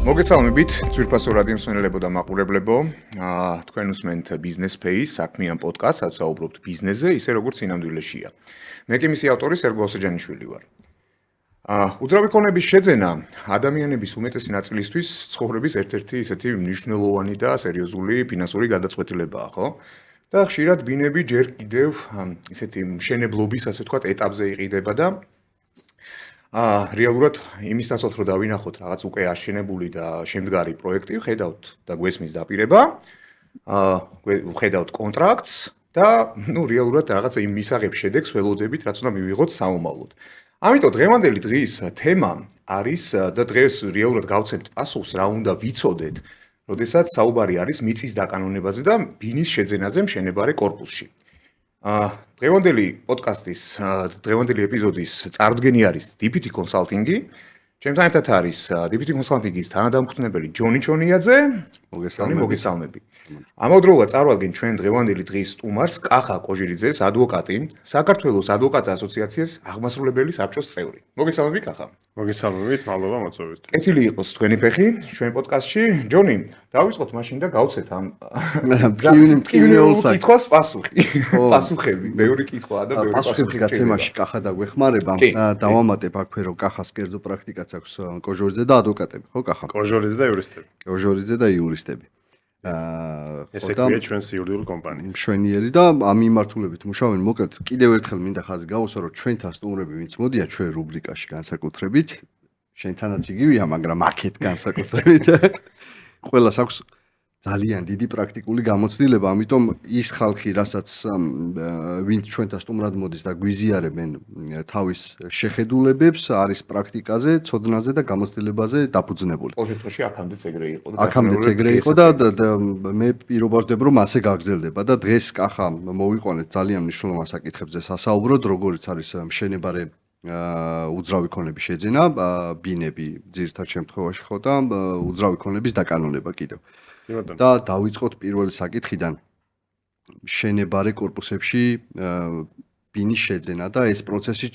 მოგესალმებით, ძვირფასო რადიო მსმენელებო და მაყურებლებო. თქვენ უსმენთ Business Space, საქმიან პოდკასტს, სადაც საუბრობთ ბიზნესზე, ისე როგორც სინამდვილეშია. მე კი მისი ავტორი სერგო ოსეჯანიშვილი ვარ. უძრავი ქონების შეძენა ადამიანების უმეტესი ნაწილისთვის ცხოვრების ერთ-ერთი ისეთი მნიშვნელოვანი და სერიოზული ფინანსური გადაწყვეტილებაა, ხო? და ხშირად ბინები ჯერ კიდევ ისეთი მშენებლობის, ასე ვთქვათ, ეტაპზე იყიდება და რეალურად იმის ნაცვლად რომ დავინახოთ რაღაც უკვე აშენებული და შემდგარი პროექტი, ხედავთ და გვესმის დაპირება, ხედავთ კონტრაქტს და რეალურად რაღაც იმ მისაღებ შედეგს ველოდებით, რაც უნდა მივიღოთ საომავლოდ. ამიტომ დღევანდელი დღის თემა არის და დღეს რეალურად გავცემთ პასუხს, რა უნდა ვიცოდეთ, როდესაც საუბარი არის მიწის დაკანონებაზე და ბინის შეძენაზე მშენებარე კორპუსში. დღევანდელი პოდკასტის, დღევანდელი ეპიზოდის წარდგენი არის DPT Consulting-ი. ჩემთან ერთად არის DPT Consulting-ის თანადამფუძნებელი ჯონი ჩონიაძე. მოგესალმები. ამავდროულად წარვადგენ ჩვენ დღევანდელი დღის სტუმარს კახა კოჟირიძეს, ადვოკატი, საქართველოს ადვოკატთა ასოციაციის აღმასრულებელი საბჭოს წევრი. მოგესალმები კახა. მოგესალმებით, მადლობა მოწვევით. კეთილი იყოს თქვენი ფეხი ჩვენ პოდკასტში. ჯონი, დავიწყოთ მაშინ და გავცეთ ამ კითხვის პასუხი. პასუხები, ბევრი კითხვაა და ბევრი პასუხი. პასუხების გაცემაში კახა დაგვეხმარება. დავამატებ აქვე რომ კახას კერძო პრაქტიკაც აქვს კოჟორიძე და ადვოკატები, ხო კახა? კოჟორიძე და იურისტები. კოჟორიძე და იურისტები. ესე ქვია ჩვენს იურიდიული კომპანია. მშვენიერი და ამ მიმართულებით მუშაობენ. მოკლედ კიდევ ერთხელ მინდა ხაზი გავუსვა რომ ჩვენთან სტუმრები ვინც მოდიან ჩვენ რუბრიკაში განსაკუთრებით შენთანაც იგივეა, მაგრამ აქეთ განსაკუთრებით ყველას აქვს ძალიან დიდი პრაქტიკული გამოცდილება, ამიტომ ის ხალხი, რასაც ვინც ჩვენთან სტუმრად მოდის და გვიზიარებენ თავის შეხედულებებს, არის პრაქტიკაზე, ცოდნაზე და გამოცდილებაზე დაფუძნებული. ყოველ შემთხვევაში აქამდეც ეგრე იყო და აქამდეც ეგრე იყო და მე პირობას ვდებ რომ ასე გაგრძელდება და დღეს კახა მოვიყვანეთ ძალიან მნიშვნელოვან საკითხებზე სასაუბროდ, როგორიც არის მშენებარე უძრავი ქონების შეძენა, ბინები ძირითად შემთხვევაში ხო და უძრავი ქონების დაკანონება კიდევ. და დავიწყოთ პირველი საკითხიდან. მშენებარე კორპუსებში ბინის შეძენა და ეს პროცესი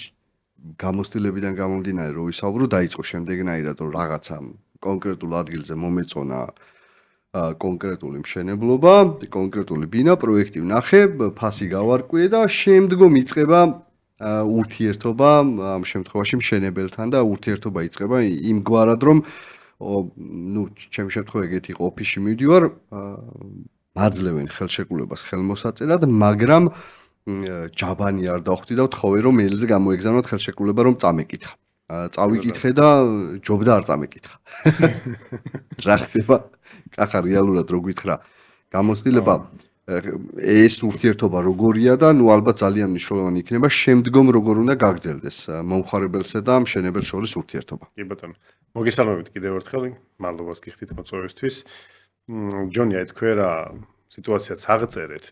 გამოცდილებიდან გამომდინარე რომ ვისაუბრო, დაიწყო შემდეგნაირად რომ რაღაცა კონკრეტულ ადგილზე მომეწონა კონკრეტული მშენებლობა, კონკრეტული ბინა, პროექტი ვნახე, ფასი გავარკვიე და შემდგომ იწყება ურთიერთობა ამ შემთხვევაში მშენებელთან და ურთიერთობა იწყება იმგვარად რომ ჩემი შემთხვევა ეგეთი იყო, ოფისში მივდივარ, მაძლევენ ხელშეკრულებას ხელმოსაწერად, მაგრამ ჯაბანი არ დავხვდი და ვთხოვე რომ მეილზე გამოეგზავნოთ ხელშეკრულება რომ წამეკითხა. წავიკითხე და ჯობდა არ წამეკითხა. რა ხდება? კახა რეალურად რო გითხრა, გამოცდილება ეს ურთიერთობა როგორია და ალბათ ძალიან მნიშვნელოვანი იქნება შემდგომ როგორ უნდა გაგრძელდეს მომხმარებელსა და მშენებელს შორის ურთიერთობა. კი ბატონო. მოგესალმებით კიდევ ერთხელ, მადლობას გიხდით მოწვევისთვის. ჯონი, თქვენ რა სიტუაციაც აღწერეთ.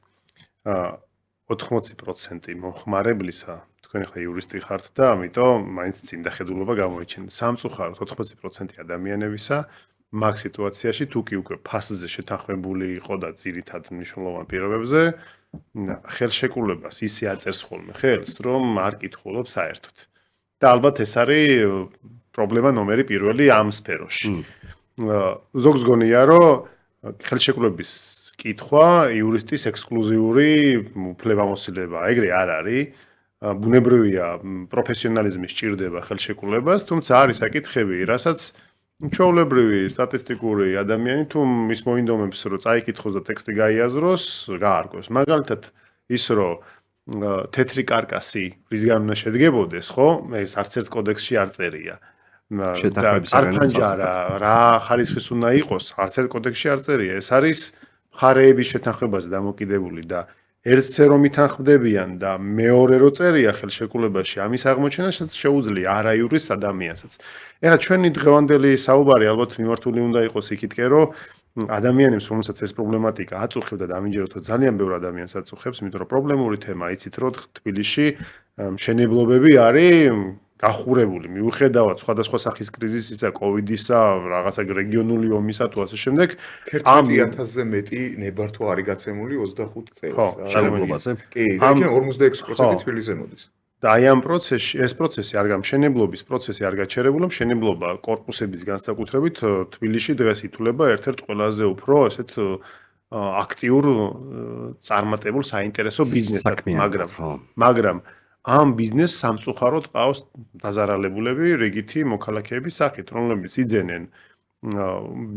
80% მომხმარებლისა, თქვენ ახლა იურისტი ხართ და ამიტომ მაინც წინ დახედულობა გამოიჩენთ. სამწუხაროდ 80% ადამიანებისა მაგ სიტუაციაში თუ კი უკვე ფასზე შეთანხმებული იყო და ძირითად მნიშვნელოვან პირობებზე, ხელშეკრულებას ისე აწერს ხოლმე ხელს, რომ არ კითხულობს საერთოდ. და ალბათ ეს არის პრობლემა ნომერი პირველი ამ სფეროში. ზოგს გონია, რომ ხელშეკრულების კითხვა იურისტის ექსკლუზიური უფლებამოსილება, ეგრე არ არის. ბუნებრივია პროფესიონალიზმი სჭირდება ხელშეკრულებას, თუმცა არის საკითხები, რასაც ჩვეულებრივი სტატისტიკური ადამიანი თუ მის მოინდომებს რომ წაიკითხოს და ტექსტი გაიაზროს, გაარკვევს. მაგალითად, ის რომ თეთრი კარკასი რისგან უნდა შედგებოდეს, ხო? ეს არც ერთ კოდექსში არ წერია. არფანჯარა რა ხარისხის უნდა იყოს, არც ერთ კოდექსში არ წერია. ეს არის მხარეების შეთანხმებაზე დამოკიდებული და ერთზე რომ ითანხმდებიან და მეორე რო წერია ხელშეკრულებაში, ამის აღმოჩენასაც შეუძლია არა იურისტ ადამიანსაც. ეხლა ჩვენი დღევანდელი საუბარი ალბათ მიმართული უნდა იყოს იქითკენ, რომ ადამიანებს, რომელსაც ეს პრობლემატიკა აწუხებდა და ამინჯეროთ ძალიან ბევრ ადამიანს აწუხებს, იმიტომ რომ პრობლემური თემა, იცით რომ თბილისში მშენებლობები არის გახურებული, მიუხედავად სხვადასხვა სახის კრიზისისა, კოვიდისა, რაღაცა რეგიონული ომისა თუ ასე შემდეგ, 1000-ზე მეტი ნებართვა არის გაცემული 25 წელს. მშენებლობაზე. კი, და იქ 46% თბილისზე მოდის. და აი ამ პროცესში ეს პროცესი არ გამშენებლობის პროცესი არ გაჩერებულა, მშენებლობა კორპუსების განსაკუთრებით თბილისში დღეს ითვლება ერთ-ერთ ყველაზე უფრო ესეთ აქტიურ წარმატებულ საინტერესო ბიზნესად, მაგრამ ამ ბიზნესს სამწუხაროდ ყავს დაზარალებულები რიგითი მოქალაქეების სახით, რომლებიც იძენენ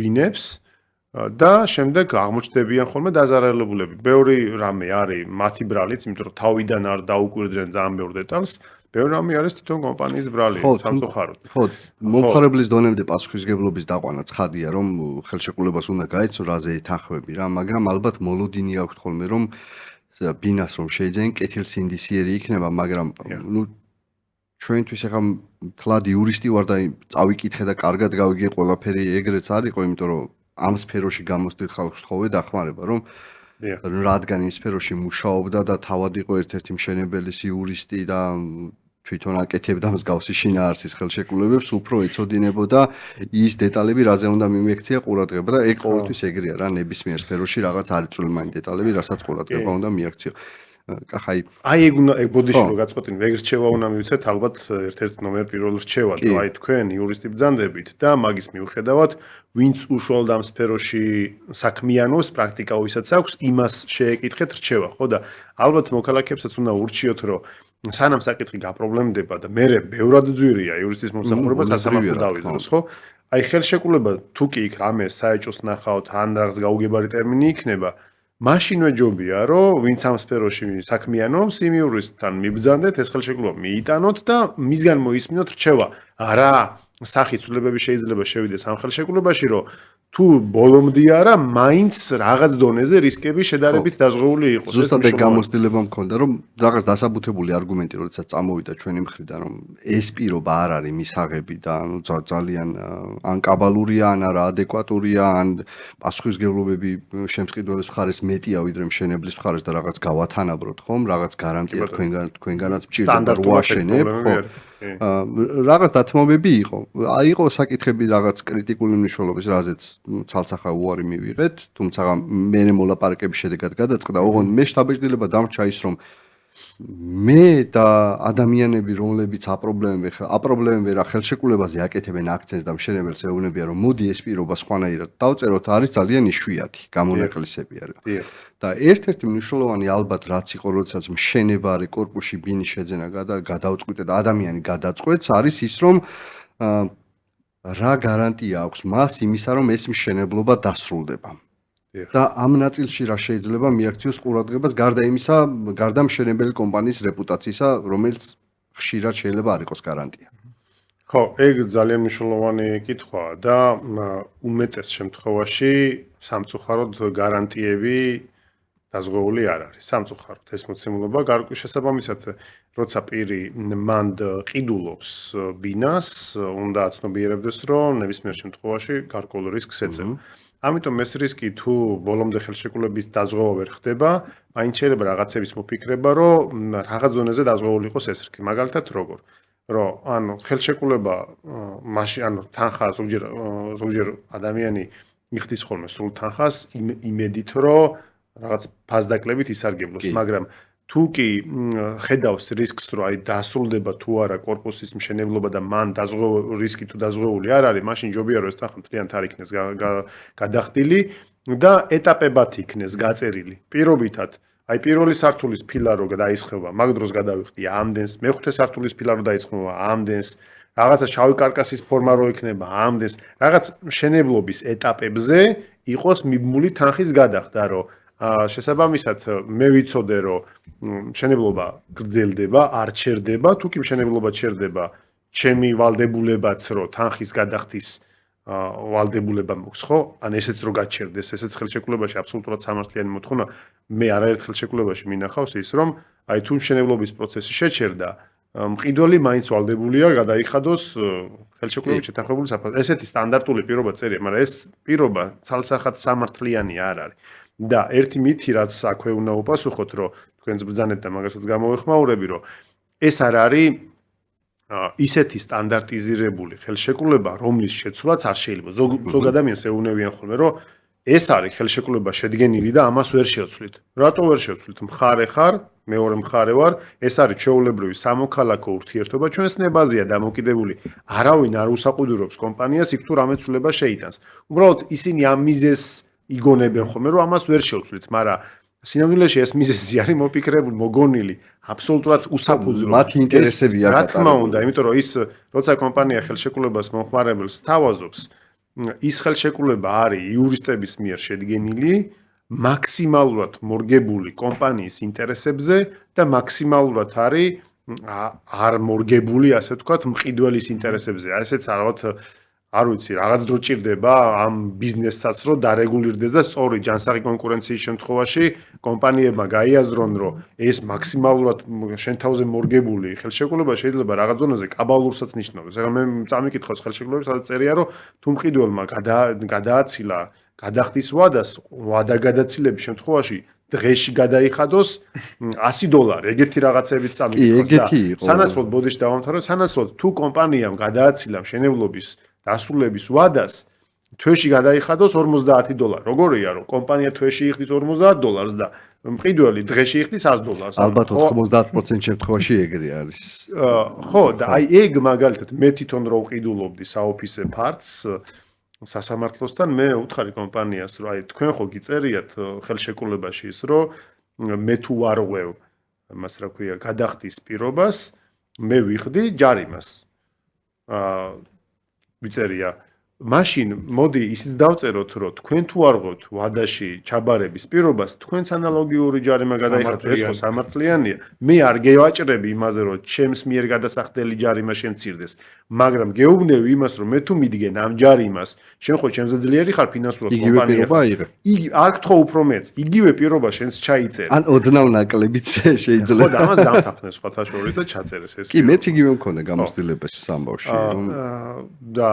ბინებს და შემდეგ აღმოჩნდებიან ხოლმე დაზარალებულები. ბევრი რამე არის მათი ბრალიც, იმიტომ რომ თავიდან არ დაუკვირდნენ ძალიან ბევრ დეტალს. ბევრი რამე არის თვითონ კომპანიის ბრალი, სამწუხაროდ. ხო, მომხმარებლის დონემდე პასუხისმგებლობის დაყვანა ცხადია, რომ ხელშეკრულებას უნდა გაეცნო რაზე ეთანხმები რა, მაგრამ ალბათ მოლოდინი აქვს ხოლმე რომ ბინას რომ შეიძენ კეთილსინდისიერი იქნება, მაგრამ ნუ ჩვენთვის ახლა თლად იურისტი ვარ და წავიკითხე და კარგად გავიგე ყველაფერი ეგრეც არისო, იმიტომ რომ ამ სფეროში გამოსდილ ხალხს თხოვე დახმარება, რომ რადგან იმ სფეროში მუშაობდა და თავად იყო ერთ-ერთი მშენებელის იურისტი და თვითონ აკეთებდა მსგავსი შინაარსის ხელშეკრულებებს, უფრო ეცოდინებოდა ის დეტალები, რაზე უნდა მიმექცია ყურადღება და ეგ ყოველთვის ეგრეა რა, ნებისმიერ სფეროში რაღაც არის წვრილმანი დეტალები, რასაც ყურადღება უნდა მიაქციო. აი ეგ ბოდიში რო გაწყვეტინე, ეგ რჩევა უნდა მივიცეთ ალბათ ერთ-ერთ ნომერ პირველ რჩევად, რომ აი თქვენ იურისტი ბრძანდებით და მაგის მიუხედავად, ვინც უშუალოდ ამ სფეროში საქმიანობს, პრაქტიკა ვისაც აქვს, იმას შეეკითხეთ რჩევა, ხო და ალბათ მოქალაქეებსაც უნდა ურჩიოთ, რომ სანამ საკითხი გაპრობლემდება და მე ბევრად ძვირია იურისტის მომსახურება სასამართლო დავიზროს, ხო? აი ხელშეკრულება თუ კი იქ რამე საეჭვოს ნახავთ, ან რაღაც გაუგებარი ტერმინი იქნება, მაშინვე ჯობია, რომ ვინც ამ სფეროში საქმიანობს, იმ იურისტთან მიბრძანდეთ, ეს ხელშეკრულება მიიტანოთ და მისგან მოისმინოთ რჩევა. არა, სახით ცვლილებები შეიძლება შევიდეს ამ ხელშეკრულებაში, რომ თუ ბოლომდე არა, მაინც რაღაც დონეზე რისკები შედარებით დაზღვეული იყოს. ზუსტად ეგ გამოცდილება მქონდა, რომ რაღაც დასაბუთებული არგუმენტი როდესაც წამოვიდა ჩვენი მხრიდან, რომ ეს პირობა არ არის მისაღები და ძალიან ან კაბალურია, ან არა ადეკვატურია, ან პასუხისმგებლობები შემწყიდველის მხარეს მეტია ვიდრე მშენებლის მხარეს და რაღაც გავათანაბროთ, ხომ? რაღაც გარანტია თქვენგანაც მჭირდება რო აშენებ, ხო? რაღაც დათმობები იყო. იყო საკითხები რაღაც კრიტიკული მნიშვნელობის, რაზეც ცალსახა უარი მივიღეთ, თუმცა მე მოლაპარაკების შედეგად გადაწყდა, ოღონდ მე შთაბეჭდილება დამრჩა ის, რომ მე და ადამიანები, რომლებიც აპრობლემებენ რა ხელშეკრულებაზე აკეთებენ აქცენტს და მშენებელს ეუბნებიან, რომ მოდი ეს პირობა სხვანაირად დავწეროთ, არის ძალიან იშვიათი გამონაკლისები არის. და ერთ-ერთი მნიშვნელოვანი ალბათ რაც იყო, როდესაც მშენება არის კორპუსში ბინის შეძენა გადაუწყვეტა და ადამიანი გადაწყვეტს, არის ის, რომ რა გარანტია აქვს მას იმისა, რომ ეს მშენებლობა დასრულდება. და ამ ნაწილში რა შეიძლება მიაქციოს ყურადღებას გარდა იმისა, გარდა მშენებელი კომპანიის რეპუტაციისა, რომელიც ხშირად შეიძლება არ იყოს გარანტია. ხო, ეგ ძალიან მნიშვნელოვანი კითხვაა და უმეტეს შემთხვევაში სამწუხაროდ გარანტიები დაზღვეული არ არის. სამწუხაროდ ეს მოცემულობა გარკვეულ შესაბამისად, როცა პირი მანდ ყიდულობს ბინას, უნდა აცნობიერებდეს, რომ nebismier შემთხვევაში გარკვეულ რისკს ეწევა. ამიტომ ეს რისკი თუ ბოლომდე ხელშეკრულების დაზღვევა ვერ ხდება, მაინც შეიძლება რაღაცების მოფიქრება, რომ რაღაც ზონაზე დაზღვეული იყოს ეს რისკი. მაგალითად როგორ? რომ ანუ ხელშეკრულება მაშინ ანუ თანხა ზოგჯერ ადამიანი იხდის ხოლმე სრულ თანხას იმედით, რომ რაღაც ფასდაკლებით ისარგებლოს, მაგრამ თუ კი ხედავს რისკს, რომ აი დასრულდება თუ არა კორპუსის მშენებლობა და მან რისკი თუ დაზღვეული არ არის, მაშინ ჯობია რომ ეს თანხა მთლიანად არ იქნეს გადახდილი და ეტაპებად იქნეს გაწერილი. პირობითად, აი პირველი სართულის ფილა რო დაისხება, მაგ დროს გადავიხდი ამდენს, მეხუთე სართულის ფილა რო დაისხება ამდენს, რაღაცა შავი კარკასის ფორმა რო იქნება ამდენს, რაღაც მშენებლობის ეტაპებზე იყოს მიბმული თანხის გადახდა, რომ შესაბამისად მე ვიცოდე რომ მშენებლობა გრძელდება, არ ჩერდება, თუ კი მშენებლობა ჩერდება, ჩემი ვალდებულებაც რომ თანხის გადახდის ვალდებულება მოქვს, ხო? ან ესეც რო გაჩერდეს, ესეც ხელშეკრულებაში აბსოლუტურად სამართლიანი მოთხოვნა, მე არაერთ ხელშეკრულებაში მინახავს ის, რომ აი თუ მშენებლობის პროცესი შეჩერდა, მყიდველი მაინც ვალდებულია გადაიხადოს ხელშეკრულებით შეთანხმებული საფასი. ესეთი სტანდარტული პირობა წერია, მაგრამ ეს პირობა ცალსახად სამართლიანი არ არის. და ერთი მითი რაც აქვე უნდა უპასუხოთ, რომ თქვენს ბრძანეთ და მაგასაც გამოვეხმაურები, რომ ეს არ არის ისეთი სტანდარტიზირებული ხელშეკრულება, რომლის შეცვლაც არ შეიძლება. ზოგ ადამიანს ეუბნებიან ხოლმე, რომ ეს არის ხელშეკრულება შედგენილი და ამას ვერ შევცვლით. რატო ვერ შევცვლით? მხარე ხარ, მეორე მხარე ვარ, ეს არის ჩვეულებრივი სამოქალაქო ურთიერთობა, ჩვენს ნებაზეა დამოკიდებული. არავინ არ უსაყუდრობს კომპანიას იქ თუ რამე ცვლილება შეიტანს. უბრალოდ ისინი ამ მიზეზს იგონებენ ხოლმე, რომ ამას ვერ შევცვლით, მაგრამ სინამდვილეში ეს მიზეზი არის მოფიქრებული, მოგონილი, აბსოლუტურად უსაფუძვლო. მათი ინტერესებია რა თქმა უნდა, იმიტომ რომ ის როცა კომპანია ხელშეკრულებას მომხმარებელს სთავაზობს, ის ხელშეკრულება არის იურისტების მიერ შედგენილი, მაქსიმალურად მორგებული კომპანიის ინტერესებზე და მაქსიმალურად არის არ მორგებული, ასე ვთქვათ, მყიდველის ინტერესებზე. ესეც ალბათ არ ვიცი, რაღაც დრო ჭირდება ამ ბიზნესსაც, რომ დარეგულირდეს და სწორი ჯანსაღი კონკურენციის შემთხვევაში კომპანიებმა გაიაზრონ, რომ ეს მაქსიმალურად შენ თავზე მორგებული ხელშეკრულება შეიძლება რაღაც ზონაზე კაბალურსაც ნიშნავს. ეხლა მე წამიკითხოს ხელშეკრულების, სადაც წერია, რომ თუ მყიდველმა გადააცილა გადახდის ვადას, ვადა გადაცილების შემთხვევაში დღეში გადაიხადოს $100. ეგეთი რაღაცებით წამიკითხოს და სანაცვლოდ ბოდიში დავამთავრებ, სანაცვლოდ თუ კომპანიამ გადააცილა მშენებლობის დასრულების ვადას თვეში გადაიხადოს $50. როგორია რომ კომპანია თვეში იხდის $50 და მყიდველი დღეში იხდის $100. ალბათ 90% შემთხვევაში ეგრე არის. ხო და აი ეგ მაგალითად მე თვითონ რო ვყიდულობდი საოფისე ფარტს სასამართლოსთან მე უთხარი კომპანიას რომ აი თქვენ ხო გიწერიათ ხელშეკრულებაში ის რომ მე თუ არ ღვევ მას რა ქვია გადახდის პირობას მე ვიხდი ჯარიმას ვიწერია მაშინ მოდი ისიც დავწეროთ რომ თქვენ თუ არ ღვევთ ვადაში ჩაბარების პირობას თქვენც ანალოგიური ჯარიმა გადაიხადეთ ეს ხო სამართლიანია მე არ გევაჭრები იმაზე რომ ჩემს მიერ გადასახდელი ჯარიმა შემცირდეს მაგრამ გეუბნები იმას რომ მე თუ მიდგენ ამ ჯარიმას შენ ხო ჩემზე ძლიერი ხარ ფინანსურად კომპანია იგი არ გთხოვ უფრო მეც იგივე პირობა შენს ჩაიწერე ან ოდნავ ნაკლებიც შეიძლება ხო და ამას დამთანხმდეს სხვათა შორის და ჩაწერეს ეს კი მეც იგივე მქონდა გამოცდილებას სამბავში რომ და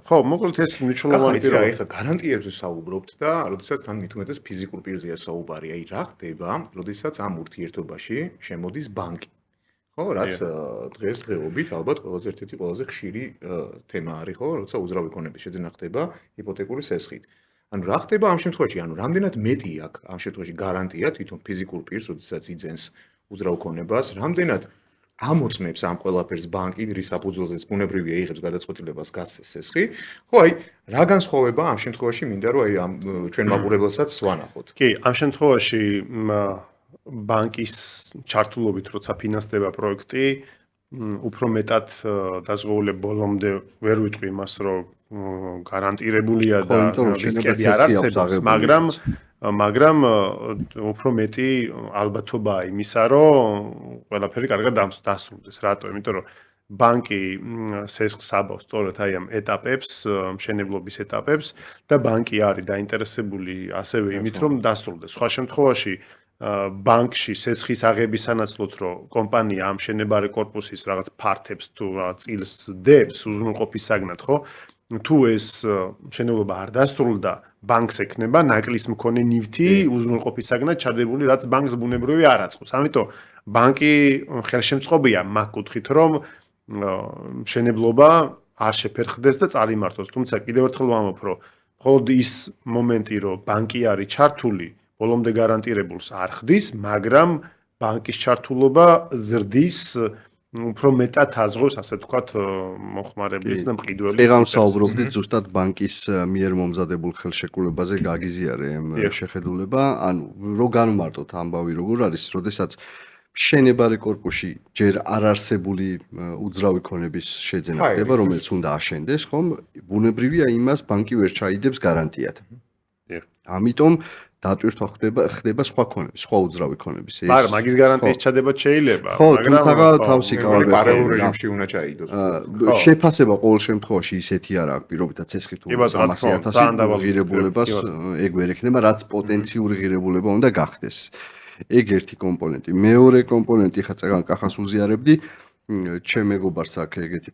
ხო მოკლედ ეს მნიშვნელოვანი პირობა ეხლა გარანტიებზე საუბრობთ და როდესაც თან მithumetes ფიზიკურ პირზეა საუბარი აი რა ხდება როდესაც ამ ურთიერთობაში შემოდის ბანკი ხო რაც დღესდღეობით ალბათ ყველაზე ერთ-ერთი ყველაზე ხშირი თემა არის ხო როცა უძრავი ქონების შეძენა ხდება იპოთეკური სესხით ანუ რა ხდება ამ შემთხვევაში ანუ რამდენად მეტი აქვს ამ შემთხვევაში გარანტია თვითონ ფიზიკურ პირს როდესაც იძენს უძრავ ქონებას რამდენად ამოწმებს ამ ყველაფერს ბანკი რის საფუძველზეც ბუნებრივია იღებს გადაწყვეტილებას გასცეს სესხი ხო აი რა განსხვავება ამ შემთხვევაში მინდა რომ აი ამ ჩვენ მაყურებელსაც ვანახოთ კი ამ შემთხვევაში ბანკის ჩართულობით როცა ფინანსდება პროექტი უფრო მეტად დაზღვეულებ ბოლომდე ვერ ვიტყვი იმას რომ გარანტირებულია და რისკები არ არსებობს მაგრამ უფრო მეტი ალბათობაა იმისა რომ ყველაფერი კარგად დასრულდეს რატო იმიტომ რომ ბანკი სესხს აბავს სწორედ აი ამ ეტაპებს მშენებლობის ეტაპებს და ბანკი არის დაინტერესებული ასევე იმით რომ დასრულდეს სხვა შემთხვევაში ბანკში სესხის აღების სანაცვლოდ რომ კომპანია ამ შენებარე კორპუსის რაღაც ფართებს თუ რაღაც წილს დებს უზრუნველყოფის საგნად ხო თუ ეს მშენებლობა არ დასრულდა ბანკს ექნება ნაკლის მქონე ნივთი უზრუნველყოფის საგნად ჩადებული რაც ბანკს ბუნებრივი არ აწყობს ამიტომ ბანკი ხელშემწყობია მაგ კუთხით რომ მშენებლობა არ შეფერხდეს და წარიმართოს თუმცა კიდევ ერთხელ ვამბობ რომ მხოლოდ ის მომენტი რომ ბანკი არის ჩართული ბოლომდე გარანტირებულს არ ხდის, მაგრამ ბანკის ჩართულობა ზრდის უფრო მეტად აზღავს, ასე ვთქვათ, მოხმარებლის და მყიდველის. ვეღარ საუბრობდით ზუსტად ბანკის მიერ მომზადებულ ხელშეკრულებაზე გაგიზიარე შეხედულება, ანუ რო განმარტოთ ამბავი როგორ არის, როდესაც მშენებარე კორპუსში ჯერ არ არსებული უძრავი ქონების შეძენა ხდება, რომელიც უნდა აშენდეს, ხომ? ბუნებრივია იმას ბანკი ვერ ჩაიდებს გარანტიად. ამიტომ დატვირთვა ხდება სხვა ქონების, სხვა უძრავი ქონების. მაგრამ მაგის გარანტიის ჩადება შეიძლება, მაგრამ თავსი კავები პარალელურ რეჟიმში უნდა ჩაიდოს. შეფასება ყოველ შემთხვევაში ისეთი არ აქვს, პირობითად ცეცხლით 300,000 ღირებულებას ეგ ვერ ექნება, რაც პოტენციური ღირებულება უნდა გახდეს. ეგ ერთი კომპონენტი. მეორე კომპონენტი ხა წეგან კახას უზიარებდი, ჩემ მეგობარს აქვს ეგეთი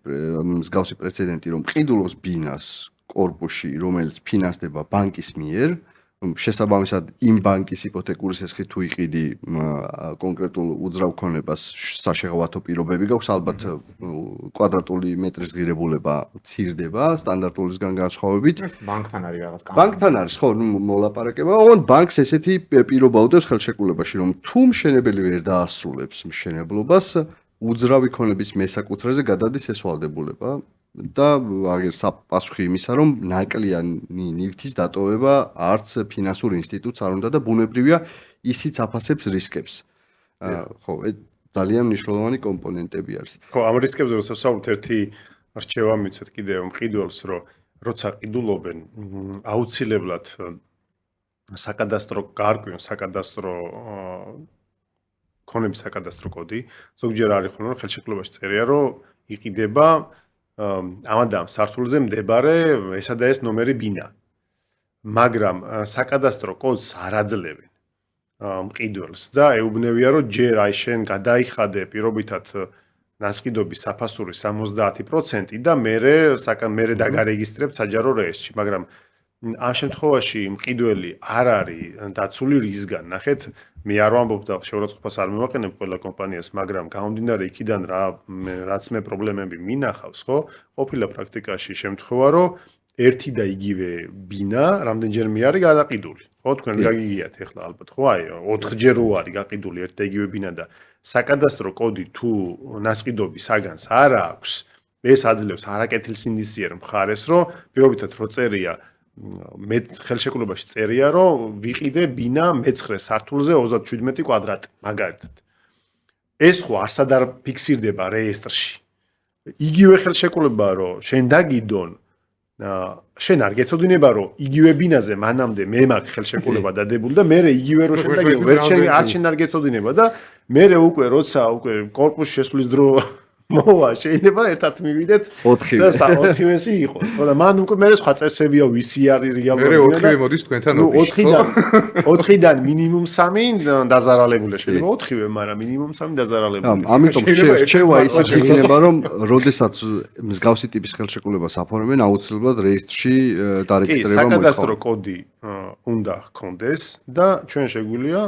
მსგავსი პრეცედენტი, რომ ყიდულობს ბინას კორპუსში, რომელიც ფინანსდება ბანკის მიერ შესაბამისად იმ ბანკის იპოთეკური სესხი თუ იყიდი კონკრეტულ უძრავ ქონებას საშეღავათო პირობები გაქვს ალბათ კვადრატული მეტრის ღირებულება ცირდება სტანდარტულისგან განსხვავებით ბანკთან არის რაღაც ბანკთან არის ხო მოლაპარაკება ოღონდ ბანკს ესეთი პირობა უდევს ხელშეკრულებაში რომ თუ მშენებელი ვერ დაასრულებს მშენებლობას უძრავი ქონების მესაკუთრეზე გადადის ეს ვალდებულება და აგერ საპასუხი იმისა რომ ნაკლიანი ნივთის დატოვება არც ფინანსურ ინსტიტუტს არ უნდა და ბუნებრივია ისიც აფასებს რისკებს ხო ძალიან მნიშვნელოვანი კომპონენტები არის ხო ამ რისკებზე როცა ვსაუბრობთ ერთი რჩევა მიცეთ კიდევ მყიდველს რომ როცა ყიდულობენ აუცილებლად საკადასტრო გარკვეულ საკადასტრო ქონების საკადასტრო კოდი ზოგჯერ არის ხოლმე რომ ხელშეკრულებაში წერია რომ იყიდება ამადამ სართულზე მდებარე ესა და ეს ნომერი ბინა მაგრამ საკადასტრო კოდს არ აძლევენ მყიდველს და ეუბნებია რომ ჯერ აი შენ გადაიხადე პირობითად ნასყიდობის საფასური 70% და მერე დაგარეგისტრებ საჯარო რეესტრში მაგრამ ამ შემთხვევაში მყიდველი არ არის დაცული რისგან ნახეთ მე არ ვამბობ და შეურაცხყოფას არ მივაყენებ ყველა კომპანიას მაგრამ გამომდინარე იქიდან რაც მე პრობლემები მინახავს ხო ყოფილა პრაქტიკაში შემთხვევა რომ ერთი და იგივე ბინა რამდენჯერმე არის გადაყიდული ხო თქვენ გაგიგიათ ახლა ალბათ ხო აი 4ჯერ არის გაყიდული ერთი და იგივე ბინა და საკადასტრო კოდი თუ ნასყიდობის საგანს არ აქვს ეს აძლევს არაკეთილსინდისიერ მხარეს რომ პირობითად რო წერია მე ხელშეკრულებაში წერია რომ ვიყიდე ბინა მე-9 სართულზე 37 კვადრატი მაგალითად ეს ხო არსად არ ფიქსირდება რეესტრში იგივე ხელშეკრულებაა რომ შენ დაგიდონ შენ არ გეცოდინება რომ იგივე ბინაზე მანამდე მე მაქვს ხელშეკრულება დადებული და მე იგივე რო შენ დაგიდო ვერ შენ არ გეცოდინება და მე უკვე როცა უკვე კორპუსში შესვლის დრო მოვა შეიძლება ერთად მივიდეთ 4-ვესი იყოს ხო და მან უკვე მე სხვა წესებია ვისი არის რეალურად მე 4-ვე მოდის თქვენთან ოფისში 4-დან მინიმუმ 3 დაზარალებული შეიძლება 4-ვე მაგრამ მინიმუმ 3 დაზარალებული ამიტომ რჩევა ისიც იქნება რომ როდესაც მსგავსი ტიპის ხელშეკრულებას აფორმებენ აუცილებლად რეესტრში დარეგისტრება მოიხდება საკადასტრო კოდი უნდა ჰქონდეს და ჩვენ შეგვიძლია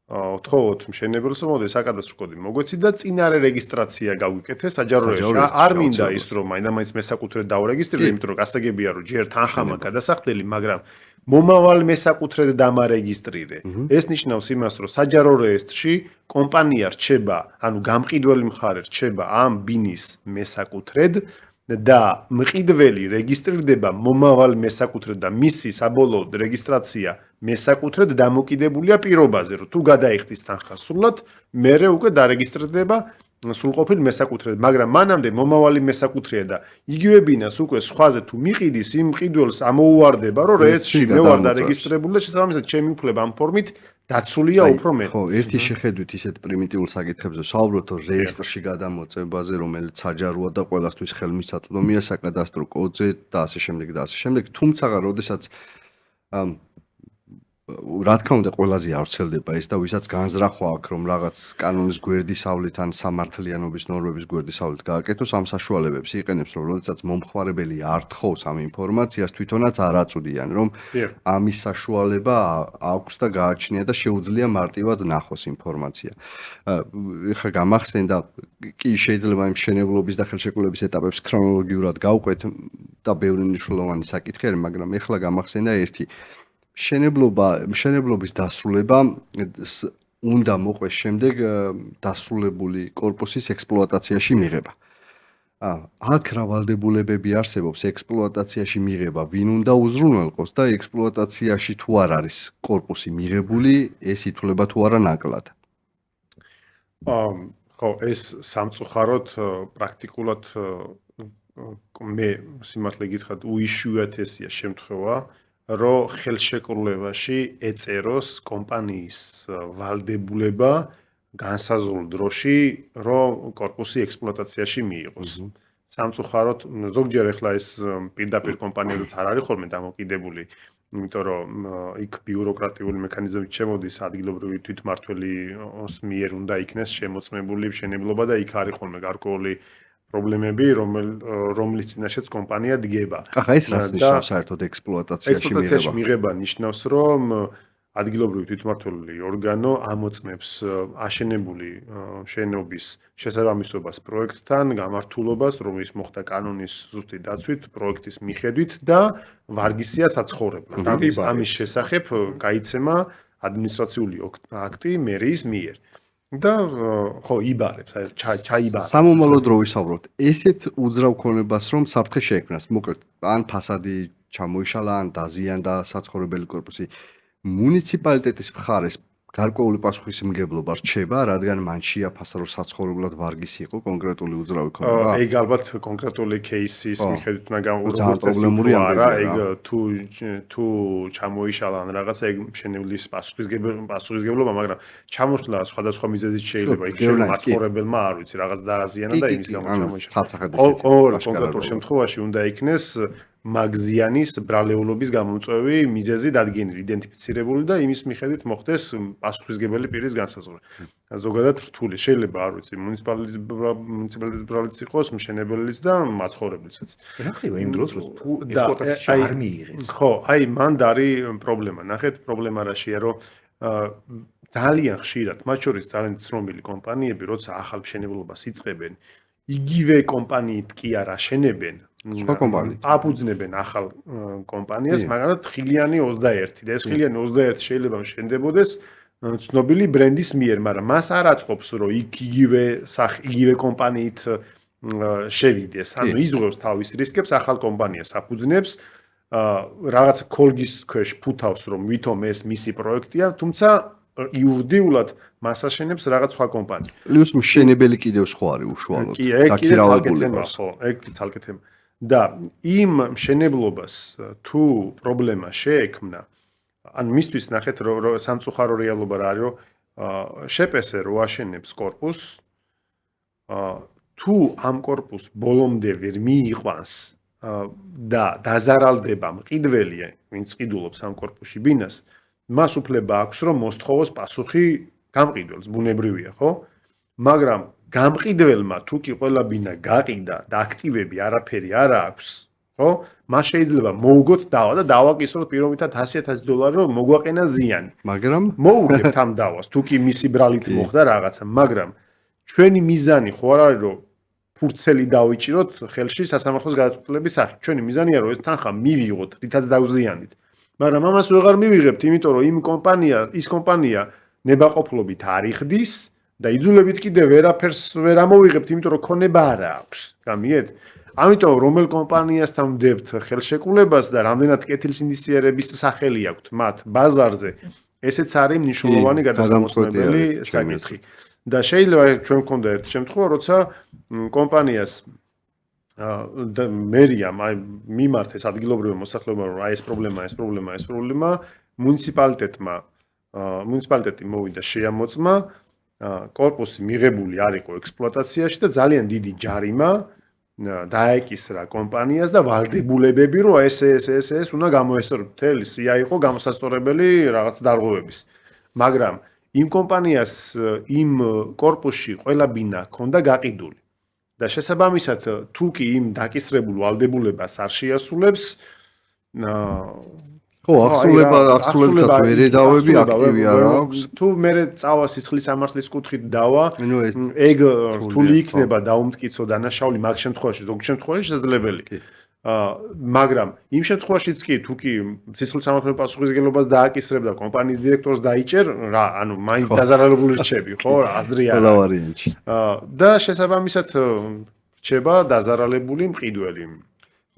ვთხოვოთ მშენებელს რომ მოდი საკადასტრო კოდი მოგვეცი და წინარე რეგისტრაცია გავიკეთე საჯარო რეესტრში არ მინდა ის რომ მაინდა-მაინც მესაკუთრედ დავრეგისტრირდე იმიტომ რომ გასაგებია რომ ჯერ თანხამა გადასახდელი მაგრამ მომავალ მესაკუთრედ დამარეგისტრირე ეს ნიშნავს იმას რომ საჯარო რეესტრში კომპანია რჩება ანუ გამყიდველი მხარე რჩება ამ ბინის მესაკუთრედ და მყიდველი რეგისტრირდება მომავალ მესაკუთრედ და მისი საბოლოო რეგისტრაცია მესაკუთრედ დამოკიდებულია პირობაზე რომ თუ გადაიხდის თანხა სრულად მერე უკვე დარეგისტრდება სრულყოფილ მესაკუთრედ მაგრამ მანამდე მომავალი მესაკუთრეა და იგივე ბინას უკვე სხვაზე თუ მიყიდის იმ მყიდველს ამოუვარდება რომ რეესტრში მე ვარ დარეგისტრებული და შესაბამისად ჩემი უფლება ამ ფორმით დაცულია უფრო მეტ. ხო, ერთი შეხედვით ისეთ პრიმიტიულ საკითხებზე ვსაუბრობთ, რომ რეესტრში გადამოწებაზე, რომელიც საჯაროა და ყველასთვის ხელმისაწვდომია საკადასტრო კოდზე და ასე შემდეგ და ასე შემდეგ, თუმცა როდესაც რა თქმა უნდა ყველაზე არ ვრცელდება ეს და ვისაც განზრახვა აქვს რომ რაღაც კანონის გვერდისავლით ან სამართლიანობის ნორმების გვერდისავლით გააკეთოს ამ საშუალებებს იყენებს რომ როდესაც მომხმარებელი არ თხოვს ამ ინფორმაციას თვითონაც არ აწვდიან რომ ამის საშუალება აქვს და გააჩნია და შეუძლია მარტივად ნახოს ინფორმაცია. ეხლა გამახსენდა კი შეიძლება იმ მშენებლობის და ხელშეკრულების ეტაპებს ქრონოლოგიურად გავყვეთ და ბევრი მნიშვნელოვანი საკითხი არის, მაგრამ ეხლა გამახსენდა ერთი მშენებლობის დასრულება უნდა მოყვეს შემდეგ დასრულებული კორპუსის ექსპლუატაციაში მიღება. აქ რა ვალდებულებები არსებობს ექსპლუატაციაში მიღება, ვინ უნდა უზრუნველყოს და ექსპლუატაციაში თუ არ არის კორპუსი მიღებული, ეს ითვლება თუ არა ნაკლად. ხო, ეს სამწუხაროდ პრაქტიკულად მე სიმართლე გითხრათ უიშვიათესია შემთხვევა რომ ხელშეკრულებაში ეწეროს კომპანიის ვალდებულება განსაზღვრულ დროში რომ კორპუსი ექსპლუატაციაში მიიღოს. სამწუხაროდ ზოგჯერ ახლა ეს პირდაპირ კომპანიაზეც არ არის ხოლმე დამოკიდებული, იმიტომ რომ იქ ბიუროკრატიული მექანიზმებით შემოდის ადგილობრივი თვითმმართველის მიერ უნდა იქნეს შემოწმებული მშენებლობა და იქ არის ხოლმე გარკვეული პრობლემები, რომლის წინაშეც კომპანია დგება. ახლა ეს რას ნიშნავს საერთოდ ექსპლუატაციაში მიღება ნიშნავს, რომ ადგილობრივი თვითმმართველი ორგანო ამოწმებს აშენებული შენობის შესაბამისობას პროექტთან, გამართულობას, რომ ის მოხდა კანონის ზუსტი დაცვით, პროექტის მიხედვით და ვარგისია საცხოვრებლად. ამის შესახებ გაიცემა ადმინისტრაციული აქტი მერიის მიერ. და ხო იბარებს, ჩაიბარებს. სამომავლოდ რო ვისაუბროთ, ესეთ უძრავ ქონებას რომ საფრთხე შეექმნას, მოკლედ, ან ფასადი ჩამოიშალა, ან დაზიანდა საცხოვრებელი კორპუსი, მუნიციპალიტეტის მხარეს გარკვეული პასუხისმგებლობა რჩება, რადგან მან შეაფასა, რომ საცხოვრებლად ვარგისი იყო კონკრეტული უძრავი ქონება. ეგ ალბათ კონკრეტული кейსის მიხედვით მაგრამ პრობლემური არა, ეგ თუ ჩამოიშალა ან რაღაცა ეგ მშენებლის პასუხისმგებლობა, მაგრამ ჩამოშლა სხვადასხვა მიზეზით შეიძლება იქ მაცხოვრებელმა არ ვიცი, რაღაც დააზიანა და იმის გამო ჩამოიშალა. კონკრეტულ შემთხვევაში უნდა იქნეს მაგზიანის ბრალეულობის გამომწვევი მიზეზი დადგენილი, იდენტიფიცირებული და იმის მიხედვით მოხდეს პასუხისმგებელი პირის განსაზღვრა. ზოგადად რთული შეიძლება, არ ვიცი, მუნიციპალიტეტის ბრალიც იყოს, მშენებელის და მაცხოვრებელსაც. რა ხდება იმ დროს, რომ თუ ექსპლუატაციაში არ მიიღეს? ხო, აი მანდ არის პრობლემა. ნახეთ, პრობლემა რაშია, რომ ძალიან ხშირად, მათ შორის ძალიან ცნობილი კომპანიები, როცა ახალ მშენებლობას იწყებენ, იგივე კომპანიით კი არ აშენებენ, აფუძნებენ ახალ კომპანიას, მაგრამ ხილიანი 21 და ეს ხილიანი 21 შეიძლება შენდებოდეს ცნობილი ბრენდის მიერ, მაგრამ მას არ აწყობს, რომ იქ იგივე კომპანიით შევიდეს. ანუ იზღვევს თავის რისკებს, ახალ კომპანიას აფუძნებს, რაღაც ქოლგის ქვეშ ფუთავს, რომ ვითომ ეს მისი პროექტია, თუმცა იურიდიულად მას აშენებს რაღაც სხვა კომპანია. პლუს მშენებელი კიდევ სხვა არის უშუალოდ. ეგ ცალკე თემა, ხო, ეგ ცალკე თემა. და იმ მშენებლობას თუ პრობლემა შეექმნა, ან მისთვის ნახეთ რომ სამწუხარო რეალობა რა არის, რომ შეპესე რო აშენებს კორპუსს, თუ ამ კორპუსს ბოლომდე ვერ მიიყვანს და დაზარალდება მყიდველი, ვინც ყიდულობს ამ კორპუსში ბინას, მას უფლება აქვს რომ მოსთხოვოს პასუხი გამყიდველს, ბუნებრივია, ხო? მაგრამ გამყიდველმა თუ კი ყველა ბინა გაყიდა და აქტივები არაფერი არ აქვს, ხო? მას შეიძლება მოუგოთ დავა და დავაკისროთ პირობითად $100,000 რომ მოგვაყენა ზიანი. მაგრამ მოუგებთ ამ დავას, თუ კი მისი ბრალით მოხდა რაღაცა, მაგრამ ჩვენი მიზანი ხო არ არის რომ ფურცელი დავიჭიროთ ხელში სასამართლოს გადაწყვეტილების სახით. ჩვენი მიზანია რომ ეს თანხა მივიღოთ, რითაც დავზიანით. მაგრამ ამას ვეღარ მივიღებთ, იმიტომ რომ ის კომპანია ნებაყოფლობით არ იხდის და იძულებით კიდე ვერაფერს ვერ ამოვიღებთ, იმიტომ რომ ქონება არ აქვს. გამიეთ? ამიტომ რომელ კომპანიასთან ვდებთ ხელშეკრულებას და რამდენად კეთილსინდისიერების სახელი აქვთ მათ ბაზარზე, ესეც არის მნიშვნელოვანი გადასამოწმებელი საკითხი. და შეიძლება ჩვენ გქონდა ერთი შემთხვევა, როცა კომპანიას და მერიამ მიმართეს ადგილობრივი მოსახლეობა, რომ ეს პრობლემა, მუნიციპალიტეტი მოვიდა შეამოწმა, კორპუსი მიღებული არ იყო ექსპლუატაციაში და ძალიან დიდი ჯარიმა დაეკისრა კომპანიას და ვალდებულებები, რომ ეს უნდა გამოესწოროს, მთელი სია იყო გამოსასწორებელი რაღაც დარღვევების. მაგრამ იმ კომპანიას იმ კორპუსში ყველა ბინა ჰქონდა გაყიდული. და შესაბამისად თუ კი იმ დაკისრებულ ვალდებულებას არ შეასრულებს, ხო, ახსულებაც ვერ εδავები, აქტივი არ აქვს. თუ მე წავა სისხლის სამართლის კუთხით დავა, ეგ რთული იქნება დაუმტკიცო დანაშაული მაგ შემთხვევაში, ზოგ შემთხვევაში შესაძლებელი. მაგრამ იმ შემთხვევაშიც კი თუ კი სისხლის სამართლის პასუხისმგებლობას დააკისრებ და კომპანიის დირექტორს დაიჭერ, რა, ანუ მაინც დაზარალებული რჩები, ხო, აზრი არ არის. და შესაბამისად რჩება დაზარალებული მყიდველი.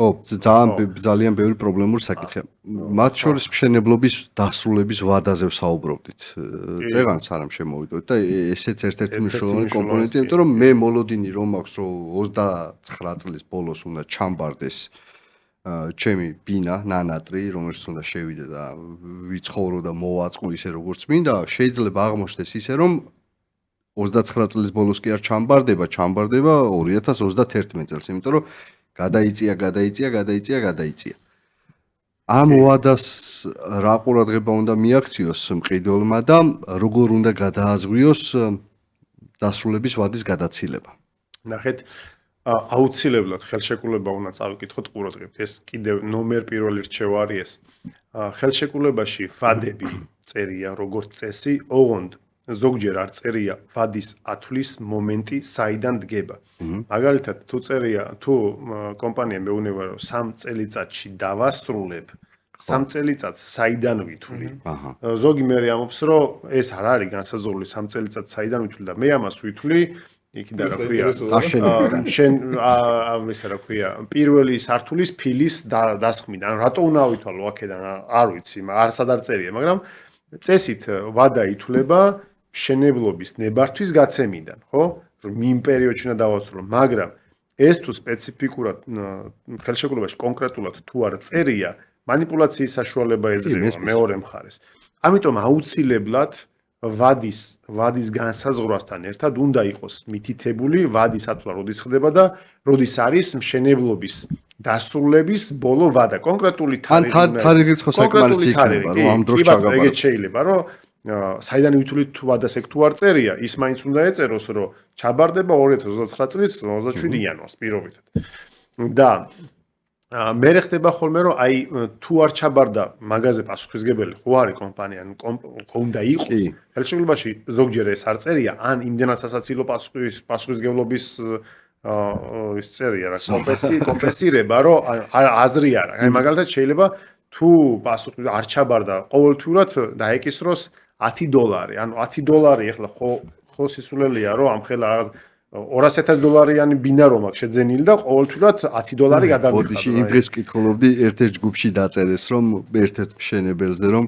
ხო, ძალიან ბევრი პრობლემური საკითხია. მათ შორის მშენებლობის დასრულების ვადაზე ვსაუბრობდით. დღეს სანამ შემოვიდოდით და ესეც ერთ-ერთი მნიშვნელოვანი კომპონენტია, იმიტომ რომ მე მოლოდინი რომ მაქვს, რომ 29 წლის ბოლოს უნდა ჩამბარდეს ჩემი ბინა, ნანატრი, რომელიც უნდა შევიდე და ვიცხოვრო და მოვაწყო ისე როგორც მინდა, შეიძლება აღმოჩნდეს ისე რომ 29 წლის ბოლოს კი არ ჩამბარდება 2031 წელს, იმიტომ რომ გადაიწია. ამ ვადას რა ყურადღება უნდა მიაქციოს მყიდველმა და როგორ უნდა გადააზღვიოს დასრულების ვადის გადაცილება. ნახეთ, აუცილებლად ხელშეკრულება უნდა წავიკითხოთ ყურადღებით. ეს კიდევ ნომერ პირველი რჩევა არის ეს. ხელშეკრულებაში ვადები წერია როგორც წესი, ოღონდ ზოგჯერ არ წერია ვადის ათვლის მომენტი საიდან დგება. მაგალითად, თუ კომპანია მეუბნება რომ 3 წელიწადში დავასრულებ 3 წელიწადს საიდან ვითვლი. ზოგი მე ამბობს რომ ეს არ არის განსაზღვრული 3 წელიწადს საიდან ვითვლი და მე ამას ვითვლი იქიდან რა ქვია შენ ამისა რა ქვია პირველი სართულის ფილის დასხმიდან რატო უნდა ვითვალო აქედან არ ვიცი არასად არ წერია მაგრამ წესით ვადა ითვლება შენებლობის ნებართვის გაცემიდან ხო იმ პერიოდში უნდა დავასრულო მაგრამ ეს თუ სპეციფიკურად ხელშეკრულებაში კონკრეტულად თუ არ წერია манипуляციის საშუალება ეძლევა მეორე მხარეს ამიტომ აუცილებლად ვადის განსაზღვრასთან ერთად უნდა იყოს მითითებული ვადის ათვლა როდის ხდება და როდის არის მშენებლობის დასრულების ბოლო ვადა კონკრეტული თარიღიც ხო საკმარისი იქნება რომ ამ დროს ჩაგაბარო ეგეც შეიძლება რომ საიდან ვითვლით თუ ვადას ეგ თუ არ წერია ის მაინც უნდა ეწეროს რომ ჩაბარდება 2029 წლის 27 იანვარს პირობითად და მე ხდება ხოლმე რომ აი თუ არ ჩაბარდა მაღაზია პასუხისგებელი ხო არის კომპანია ანუ უნდა იყოს ხელშეკრულებაში ზოგჯერ ეს არ წერია ან იმდენად სასაცილო პასუხისგებლობის ის წერია რა კომპენსირება რომ აზრი არა აი მაგალითად შეიძლება თუ პასუხი არ ჩაბარდა ყოველთვიურად დაეკისროს $10 ანუ $10 ეხლა ხო სისულელია რომ ამ ხელა $200,000 ბინა რომ აქვს შეძენილი და ყოველთვიურად $10 გადავიხადო. ბოდიში იმ დღეს ვკითხულობდი ერთ-ერთ ჯგუფში დაწერეს რომ ერთ-ერთ მშენებელზე რომ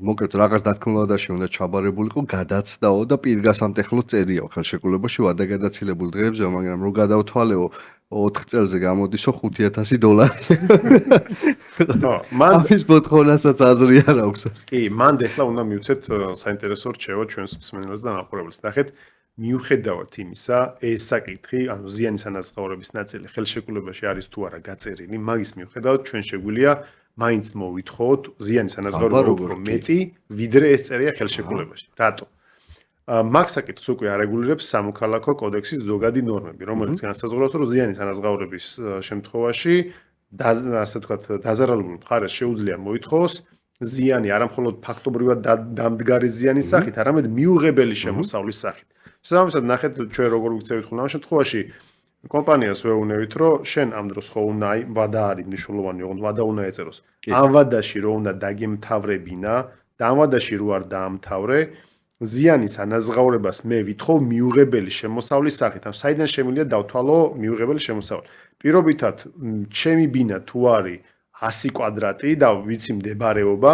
მოკლედ რაღაც დათქმულადაში უნდა ჩაბარებულიყო გადაცდაო და პირგასამტეხლო წერიაო ხელშეკრულებაში ვადა გადაცილებული დღეებზე მაგრამ რო გადავთვალეო 4 წელზე გამოდისო $5,000. მან ამის მოთხოვნასაც აზრი არ აქვს. კი, მან ახლა უნდა მივცეთ საინტერესო რჩევა ჩვენს მსმენელს და ნახურებელს. ნახეთ მიუხედავად იმისა, ეს საკითხი, ანუ ზიანის ანაზღაურების ნაწილი ხელშეკრულებაში არის თუ არა გაწერილი, მაგის მიუხედავად ჩვენ შეგვიძლია მაინც მოვითხოვოთ ზიანის ანაზღაურება უფრო მეტი, ვიდრე ეს წერია ხელშეკრულებაში. რატო? მაგ საკითხს უკვე არეგულირებს სამოქალაქო კოდექსის ზოგადი ნორმები, რომელიც განსაზღვრავს, რომ ზიანის ანაზღაურების შემთხვევაში ასე ვთქვათ, დაზარალებულ მხარეს შეუძლია მოითხოვოს ზიანი არა მხოლოდ ფაქტობრივად დამდგარი ზიანის სახით, არამედ მიუღებელი შემოსავლის სახით. შესაბამისად, ნახეთ ჩვენ როგორ ვიქცევით ხოლმე ამ შემთხვევაში კომპანიას ვეუბნებით, რომ შენ ამ დროს ხო უნდა ვადა არის მნიშვნელოვანი, ოღონდ ვადა უნდა ეწეროს. ამ ვადაში რო უნდა დაგემთავრებინა და ამ ვადაში რო არ დაამთავრე, ზიანის ანაზღაურებას მე ვითხოვ მიუღებელი შემოსავლის სახით. ან საიდან შემიძლია დავთვალო მიუღებელი შემოსავალი. პირობითად, ჩემი ბინა თუ არის 100 კვადრატი და ვიცი მდებარეობა,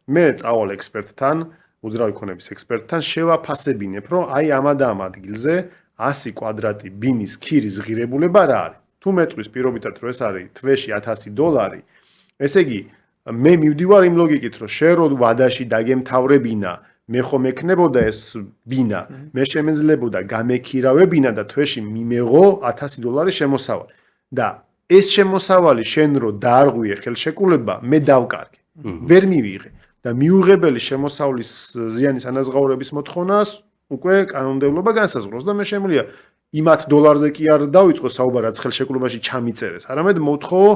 მე წავალ ექსპერტთან, უძრავი ქონების ექსპერტთან შევაფასებინებ, რომ აი ამ და ამ ადგილზე 100 კვადრატი ბინის ქირის ღირებულება რა არის. თუ მეტყვის პირობითად, რომ ეს არის თვეში $100, ესე იგი მე მივდივარ იმ ლოგიკით, რომ შენ რო ვადაში დაგემთავრებინა მე ხომ ეკნებოდა ეს ბინა, მე შემეძლებოდა გამექირავებინა და თვეში მიმეღო $100 შემოსავალი. და ეს შემოსავალი შენ რო დაარღვიე ხელშეკრულება, მე დავკარგე. ვერ მივიღე და მიუღებელი შემოსავლის ზიანის ანაზღაურების მოთხოვნას უკვე კანონმდებლობა განსაზღვრავს და მე შემიძლია იმ $10 კი არ დავიწყო საუბარი, რაც ხელშეკრულებაში ჩამიწერეს, არამედ მოთხოვო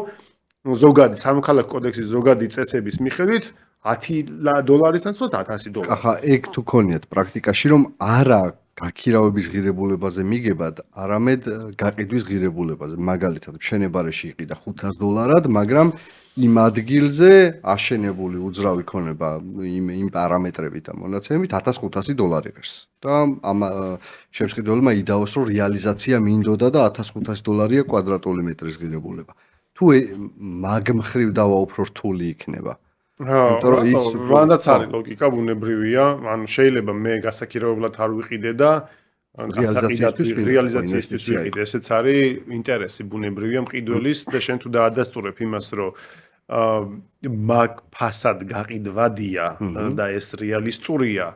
ზოგადი სამოქალაქო კოდექსის ზოგადი წესების მიხედვით $10-თან ცოტა $100. ახლა ეგ თუ ქონიათ პრაქტიკაში რომ არა გაქირავების ღირებულებაზე მიგებად, არამედ გაყიდვის ღირებულებაზე. მაგალითად, მშენებარეში იყიდა $500, მაგრამ იმ ადგილზე აშენებული უძრავი ქონება იმ პარამეტრებით და მონაცემებით $1,500 ღირს. და ამ შემსყიდველმა იდაოს რომ რეალიზაცია მინდოდა და $1,500 კვადრატული მეტრის ღირებულება. თუ მაგ მხრივ დავა უფრო რთული იქნება. ვანდაც არის ლოგიკა ბუნებრივია, ანუ შეიძლება მე გასაქირავებლად არ ვიყიდე და რეალიზაციისთვის ვიყიდე. ესეც არის ინტერესი ბუნებრივია მყიდველის და შენ თუ დაადასტურებ იმას, რომ მაგ ფასად გაყიდვადია და ეს რეალისტურია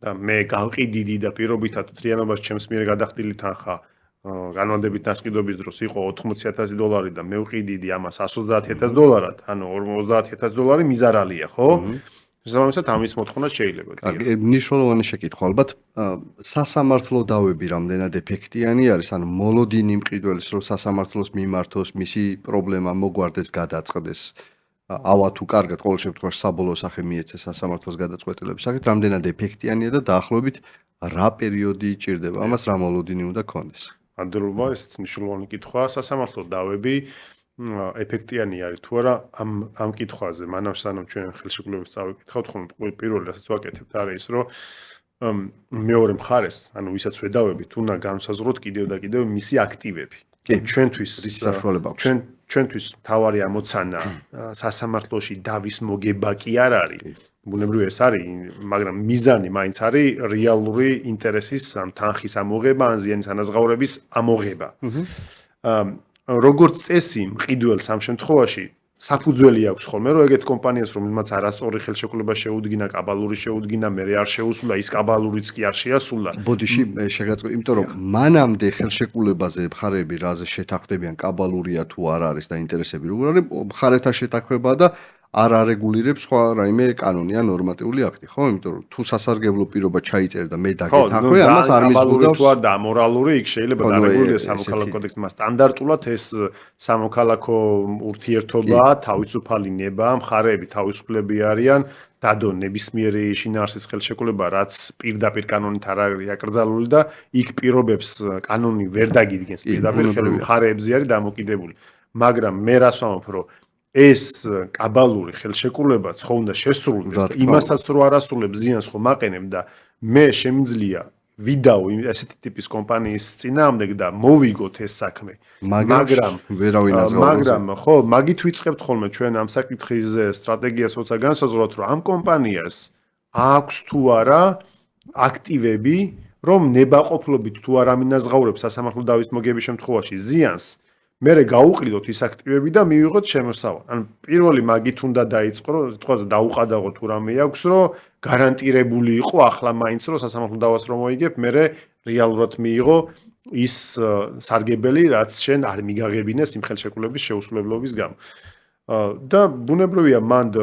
და მე გავყიდიდი და პირობითად თლიანობას ჩემს მიერ გადახდილი თანხა განვადებით დასყიდობის დროს იყო $80,000 და მე ვყიდიდი ამას $130,000, ანუ $30,000 მიზარალია, ხო? შესაბამისად ამის მოთხოვნა შეიძლება. კარგი, მნიშვნელოვანი შეკითხვა. ალბათ სასამართლო დავები რამდენად ეფექტიანი არის, ანუ მოლოდინი მყიდველის რომ სასამართლოს მიმართოს, მისი პრობლემა მოგვარდეს, გადაწყდეს. ავა თუ კარგად, ყოველ შემთხვევაში საბოლოო სახე მიეცეს სასამართლოს გადაწყვეტილების სახით, რამდენად ეფექტიანია და დაახლოებით რა პერიოდი იჭირდება, ამას რა მოლოდინი უნდა ქონდეს. ანდრობა ესეც მნიშვნელოვანი კითხვაა. სასამართლო დავები ეფექტიანი არის თუ არა ამ კითხვაზე. მანამ სანამ ჩვენ ხელშეკრულებას წავიკითხავთ, ხომ პირველი რასაც ვაკეთებთ არის რომ მეორე მხარეს, ანუ ვისაც ვედავებით, უნდა განსაზღვროთ კიდევ და კიდევ მისი აქტივები. ჩვენთვის საშუალება აქვს. ჩვენთვის თავარი ამოცანა სასამართლოში დავის მოგება კი არ არის. ბუნებრივია ეს არის, მაგრამ მიზანი მაინც არის რეალური ინტერესის თანხის ამოღება, ან ზიანის ანაზღაურების ამოღება. როგორც წესი, მყიდველს ამ შემთხვევაში საფუძველი აქვს ხოლმე, რომ ეგეთ კომპანიას, რომელმაც არასწორი ხელშეკრულება შეუდგინა, კაბალური შეუდგინა, მერე არ შეუსულა, ის კაბალურიც კი არ შეასულა. ბოდიში შეგაწყვეტ, იმიტომ რომ მანამდე ხელშეკრულებაზე მხარეები რაზე შეთანხმდებიან, კაბალურია თუ არ არის და ინტერესები როგორ არის, მხარეთა შეთანხმება და არ არეგულირებს სხვა რაიმე კანონი ან ნორმატიული აქტი, ხო? იმიტომ რომ თუ სასარგებლო პირობა ჩაიწერა და მე დაგეთანხმე, ამას არ მიზღუდავს. თუ არ და ამორალური, იქ შეიძლება დარეგულირდეს სამოქალაქო კოდექსი, მას სტანდარტულად ეს სამოქალაქო ურთიერთობა, თავისუფალი ნება, მხარეები თავისუფლები არიან, დადო ნებისმიერი შინაარსის ხელშეკრულება, რაც პირდაპირ კანონით არ არის აკრძალული და იქ პირობებს კანონი ვერ დაგიდგენს პირდაპირ მხარეებზე არის დამოკიდებული. მაგრამ მე რას ვამბობ, რომ ეს კაბალური ხელშეკრულებაც ხო უნდა შესრულდეს და იმასაც რო არასრულებს ზიანს ხომ აყენებ და მე შემიძლია ვიდაო ესეთი ტიპის კომპანიის წინააღმდეგ და მოვიგოთ ეს საქმე. მაგრამ ვერავინ აზრავს. მაგრამ ხო, მაგით ვიწყებთ ხოლმე ჩვენ ამ საკითხზე სტრატეგიას როცა განსაზღვროთ, რომ ამ კომპანიას აქვს თუ არა აქტივები, რომ ნებაყოფლობით თუ არ ამინაზღაურებს სასამართლო დავის მოგების შემთხვევაში ზიანს. მერე გაუყიდოთ ის აქტივები და მივიღოთ შემოსავალი. ანუ პირველი მაგით უნდა დაიწყო, რომ სიტყვაზე დაუყადაღო თუ რამე აქვს, რომ გარანტირებული იყო ახლა მაინც რომ სასამართლო დავას რომ მოიგებ, მერე რეალურად მიიღო ის სარგებელი, რაც შენ არ მიგაღებინეს იმ ხელშეკრულების შეუსრულებლობის გამო. და ბუნებრივია მანდ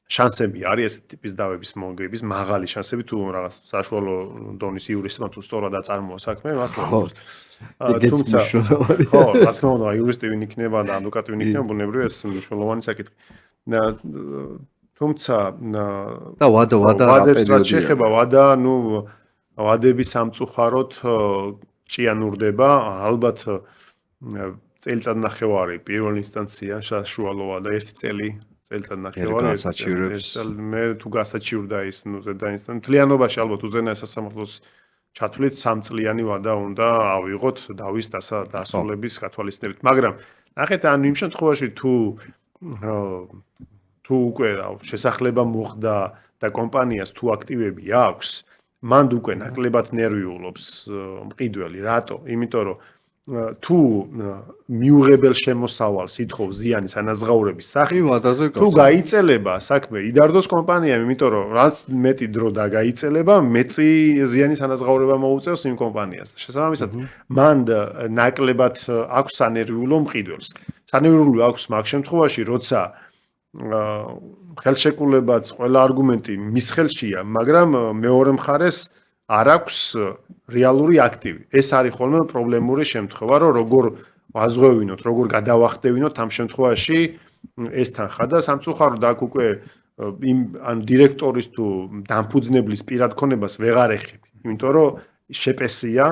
შანსები არის ესეთი ტიპის დავების მოგების, მაღალი შანსები თუ რაღაც საშუალო დონის იურისტმა თუ სწორად აწარმოა საქმე, მას მოგებთ. თუმცა ხო, რა თქმა უნდა, იურისტი ვინ იქნება და ადვოკატი ვინ იქნება, ბუნებრივია ეს მნიშვნელოვანი საკითხი. თუმცა და ვადა რაც შეეხება ვადა, ვადების სამწუხაროდ ჭიანურდება, ალბათ წელიწად ნახევარი პირველ ინსტანცია საშუალო ვადა 1 წელი წელიწადნახევარი მე თუ გასაჩივრდა ის ზედა ინსტანცია მთლიანობაში ალბათ უზენაეს სასამართლოს ჩათვლით 3 წლიანი ვადა უნდა ავიღოთ დავის დასრულების გათვალისწინებით მაგრამ ნახეთ ანუ იმ შემთხვევაში თუ უკვე შესახლება მოხდა და კომპანიას თუ აქტივები აქვს მანდ უკვე ნაკლებად ნერვიულობს მყიდველი რატო იმიტომ რომ თუ მიუღებელ შემოსავალს ითხოვს ზიანის ანაზღაურების სახით თუ გაიწელება საქმე იდარდოს კომპანიამ იმიტომ რომ რაც მეტი დრო დაგაიწელება მეტი ზიანის ანაზღაურება მოუწევს იმ კომპანიას შესაბამისად მანდ ნაკლებად აქვს სანერვიულო მყიდველს სანერვიულო აქვს მაგ შემთხვევაში როცა ხელშეკრულებაც ყველა არგუმენტი მის ხელშია მაგრამ მეორე მხარეს არ აქვს რეალური აქტივი. ეს არის ხოლმე პრობლემური შემთხვევა, რომ როგორ ვაზღვევინოთ, როგორ გადავახტევინოთ ამ შემთხვევაში ეს თანხა და სამწუხაროდ აქ უკვე იმ ან დირექტორის თუ დამფუძნებლის პირად ქონებას ვეღარ ეხები. იმიტომ რომ შეპესია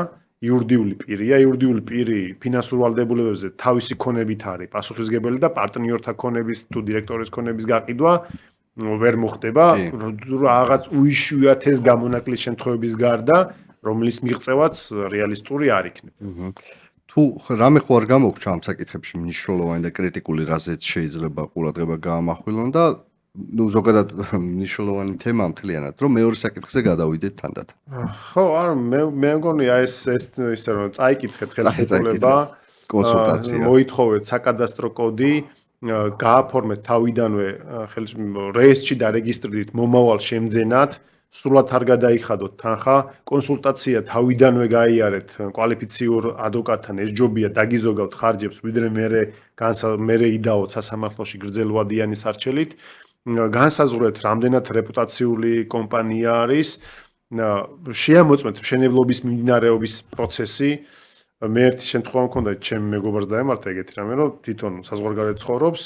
იურიდიული პირია, იურიდიული პირი ფინანსურ ვალდებულებებზე თავისი ქონებით არის პასუხისმგებელი და პარტნიორთა ქონების თუ დირექტორის ქონების გაყიდვა ვერ მოხდება რაღაც უიშვიათეს გამონაკლის შემთხვევების გარდა რომლის მიღწევაც რეალისტური არ იქნება. თუ რამე ხო არ გამოგჩა ამ საკითხებში მნიშვნელოვანი და კრიტიკული რაზეც შეიძლება ყურადღება გაამახვილონ და ნუ ზოგადად მნიშვნელოვანი თემაა მთლიანად რომ მეორე საკითხზე გადავიდეთ თანდათან. ხო, არა მე მგონი ეს ისე რომ წაიკითხეთ ხელშეკრულება კონსულტაცია მოითხოვეთ საკადასტრო კოდი გააფორმეთ თავიდანვე რეესტრში დარეგისტრირდით მომავალ შემძენად სრულად არ გადაიხადოთ თანხა კონსულტაცია თავიდანვე გაიარეთ კვალიფიციურ ადვოკატთან ეს ჯობია დაგიზოგავთ ხარჯებს ვიდრე მერე იდაოთ სასამართლოში გრძელვადიანის არჩელით განსაზღვრეთ რამდენად რეპუტაციული კომპანია არის, შეამოწმეთ მშენებლობის მიმდინარეობის პროცესი. მე ერთი შემთხვევა მქონდა ჩემ მეგობარს დაემართა ეგეთი რამე, რომ თვითონ საზღვარგარეთ ცხოვრობს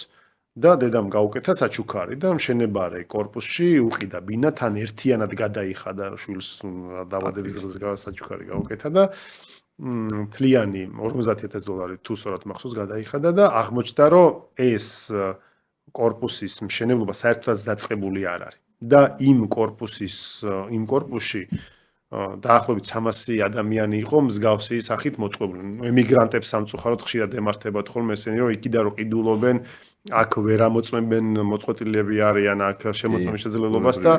და დედამ გაუკეთა საჩუქარი და მშენებარე კორპუსში უყიდა ბინა თან ერთიანად გადაიხადა შვილს დაბადების დღეზე საჩუქარი გაუკეთა და თლიანი $50,000 თუ სწორად მახსოვს გადაიხადა და აღმოჩნდა რომ ეს კორპუსის მშენებლობა საერთოდაც დაწყებული არ არის და იმ კორპუსში დაახლოებით 300 ადამიანი იყო მსგავსი სახით მოწყობილი. ემიგრანტებს სამწუხაროდ ხშირად ემართებათ ხოლმე ესენი რომ იქიდან რო ყიდულობენ აქ ვერ ამოწმებენ მოწყვეტილები არიან აქ შემოწმების შესაძლებლობას და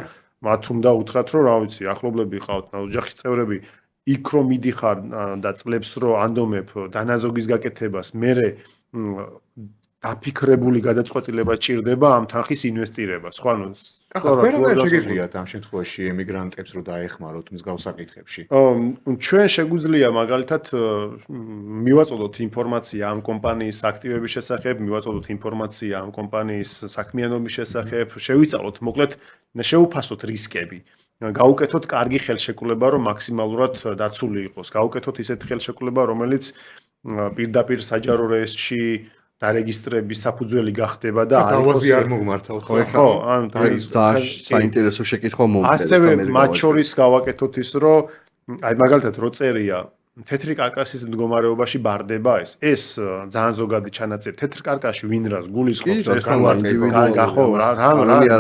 მათ უნდა უთხრათ რომ რა ვიცი ახლობლები ყავთ ოჯახის წევრები იქ რომ მიდიხარ და წლებს რო ანდომებ დანაზოგის გაკეთებას მერე დაფიქრებული გადაწყვეტილება ჭირდება ამ თანხის ინვესტირებას ხო ანუ ყველანაირად შეგიძლიათ ამ შემთხვევაში ემიგრანტებს რო დაეხმაროთ მსგავს საკითხებში ჩვენ შეგვიძლია მაგალითად მივაწოდოთ ინფორმაცია ამ კომპანიის აქტივების შესახებ მივაწოდოთ ინფორმაცია ამ კომპანიის საქმიანობის შესახებ შევიწავლოთ მოკლედ შეუფასოთ რისკები გაუკეთოთ კარგი ხელშეკრულება რომ მაქსიმალურად დაცული იყოს გაუკეთოთ ისეთი ხელშეკრულება რომელიც პირდაპირ საჯარო რეესტრში დარეგისტრების საფუძველი გახდება და თავაზი არ მოგმართავთ ხო ან ძალიან საინტერესო შეკითხვა მომწერეთ ასევე მათ შორის გავაკეთოთ ის რომ აი მაგალითად რო წერია თეთრი კარკასის მდგომარეობაში ბარდება ეს ძალიან ზოგადი ჩანაწერი თეთრ კარკასში ვინ რას გულისხმობს ეს გახო რა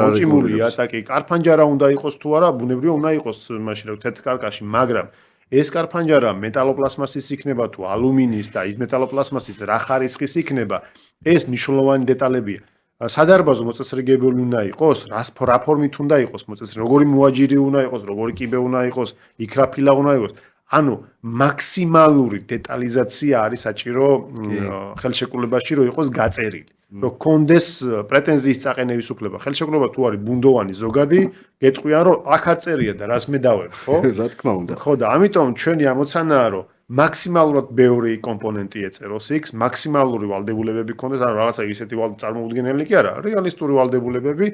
მოჭიმულია ტაკი კარფანჯარა უნდა იყოს თუ არა ბუნებრივია უნდა იყოს მაშინ რა თეთრ კარკასში მაგრამ ეს კარფანჯარა მეტალოპლასმასის იქნება თუ ალუმინის და ის მეტალოპლასმასის რა ხარისხის იქნება ეს მნიშვნელოვანი დეტალებია სადარბაზო მოწესრიგებელი უნდა იყოს რა ფორმით უნდა იყოს მოწესრიგებული როგორი მოაჯირი უნდა იყოს როგორი კიბე უნდა იყოს იქრაფილა უნდა იყოს ანუ მაქსიმალური დეტალიზაცია არის საჭირო ხელშეკრულებაში რომ იყოს გაწერილი რომ კონდეს პრეტენზიის წაყენების უფლება ხელშეკრულება თუ არის ბუნდოვანი ზოგადი გეტყვიან რომ აქ არ წერია და რას მე დავებ ხო რა თქმა უნდა ხო და ამიტომ ჩვენი ამოცანაა რომ მაქსიმალურად ბევრი კომპონენტი ეწეროს იქ მაქსიმალური ვალდებულებები გქონდეს ანუ რაღაცა ისეთი წარმოუდგენელი კი არა რეალისტური ვალდებულებები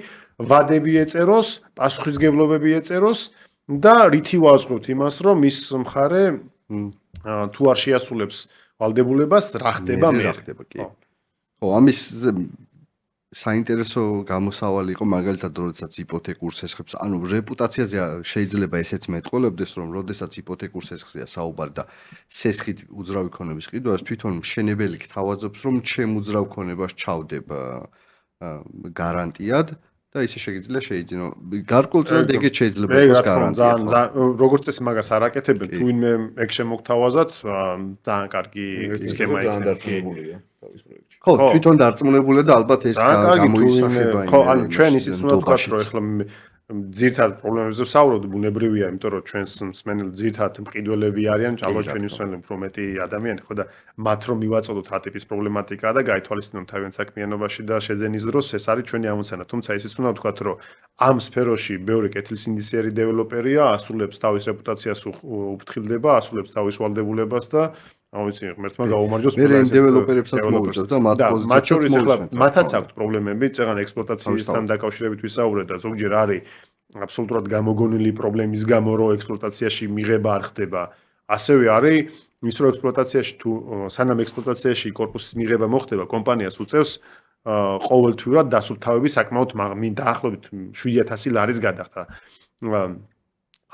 ვადები ეწეროს პასუხისგებლობები ეწეროს და რითი ვაზღვროთ იმას რომ მის მხარე თუ არ შეასრულებს ვალდებულებას რა ხდება მე ხო ამის საინტერესო გამოსავალი იყო მაგალითად როდესაც იპოთეკურ სესხებს ანუ რეპუტაციაზე შეიძლება ესეც მეტყოლებდეს რომ როდესაც იპოთეკურ სესხზეა საუბარი და სესხით უძრავი ქონების ყიდვას თვითონ მშენებელი გთავაზობს რომ ჩემ უძრავ ქონებას ჩავდებ გარანტიად და ისე შეიძლება გარკვეულწილად ეგეც შეიძლება იყოს გარანტია როგორც წესი მაგას არ აკეთებენ თუ ვინმე ეგ შემოგთავაზათ ძალიან კარგი სქემა იქნება ხო თვითონ დარწმუნებულია და ალბათ ეს გამოისახება ხო ანუ ჩვენ ისიც უნდა ვთქვათ რომ ეხლა ძირთად პრობლემებზე ვსაუბრობთ ბუნებრივია იმიტომ რომ ჩვენს მსმენელი ძირთად მყიდველები არიან ალბათ ჩვენი მსმენელი უფრო მეტი ადამიანი ხო და მათ რომ მივაწოდოთ რა ტიპის პრობლემატიკაა და გაითვალისწინოთ თავიანთ საქმიანობაში და შეძენის დროს ეს არის ჩვენი ამოცანა თუმცა ისიც უნდა ვთქვათ რომ ამ სფეროში ბევრი კეთილსინდისიერი დეველოპერია ასრულებს თავის რეპუტაციას უფრთხილდება ასრულებს თავის ვალდებულებას და ამიცი ღმერთმა გაუმარჯოს მე დეველოპერებსაც მოვიწევ და მათ პოზიციებს მათაც აქვთ პრობლემები წეგან ექსპლუატაციისთან დაკავშირებით ვისაუბრეთ და ზოგჯერ არის აბსოლუტურად გამოგონილი პრობლემის გამო რომ ექსპლუატაციაში მიღება არ ხდება ასევე არის ის რომ ექსპლუატაციაში თუ სანამ ექსპლუატაციაში კორპუსის მიღება მოხდება კომპანიას უწევს ყოველთვიურად დასუფთავების საკმაოდ დაახლოებით 7,000 ლარის გადახდა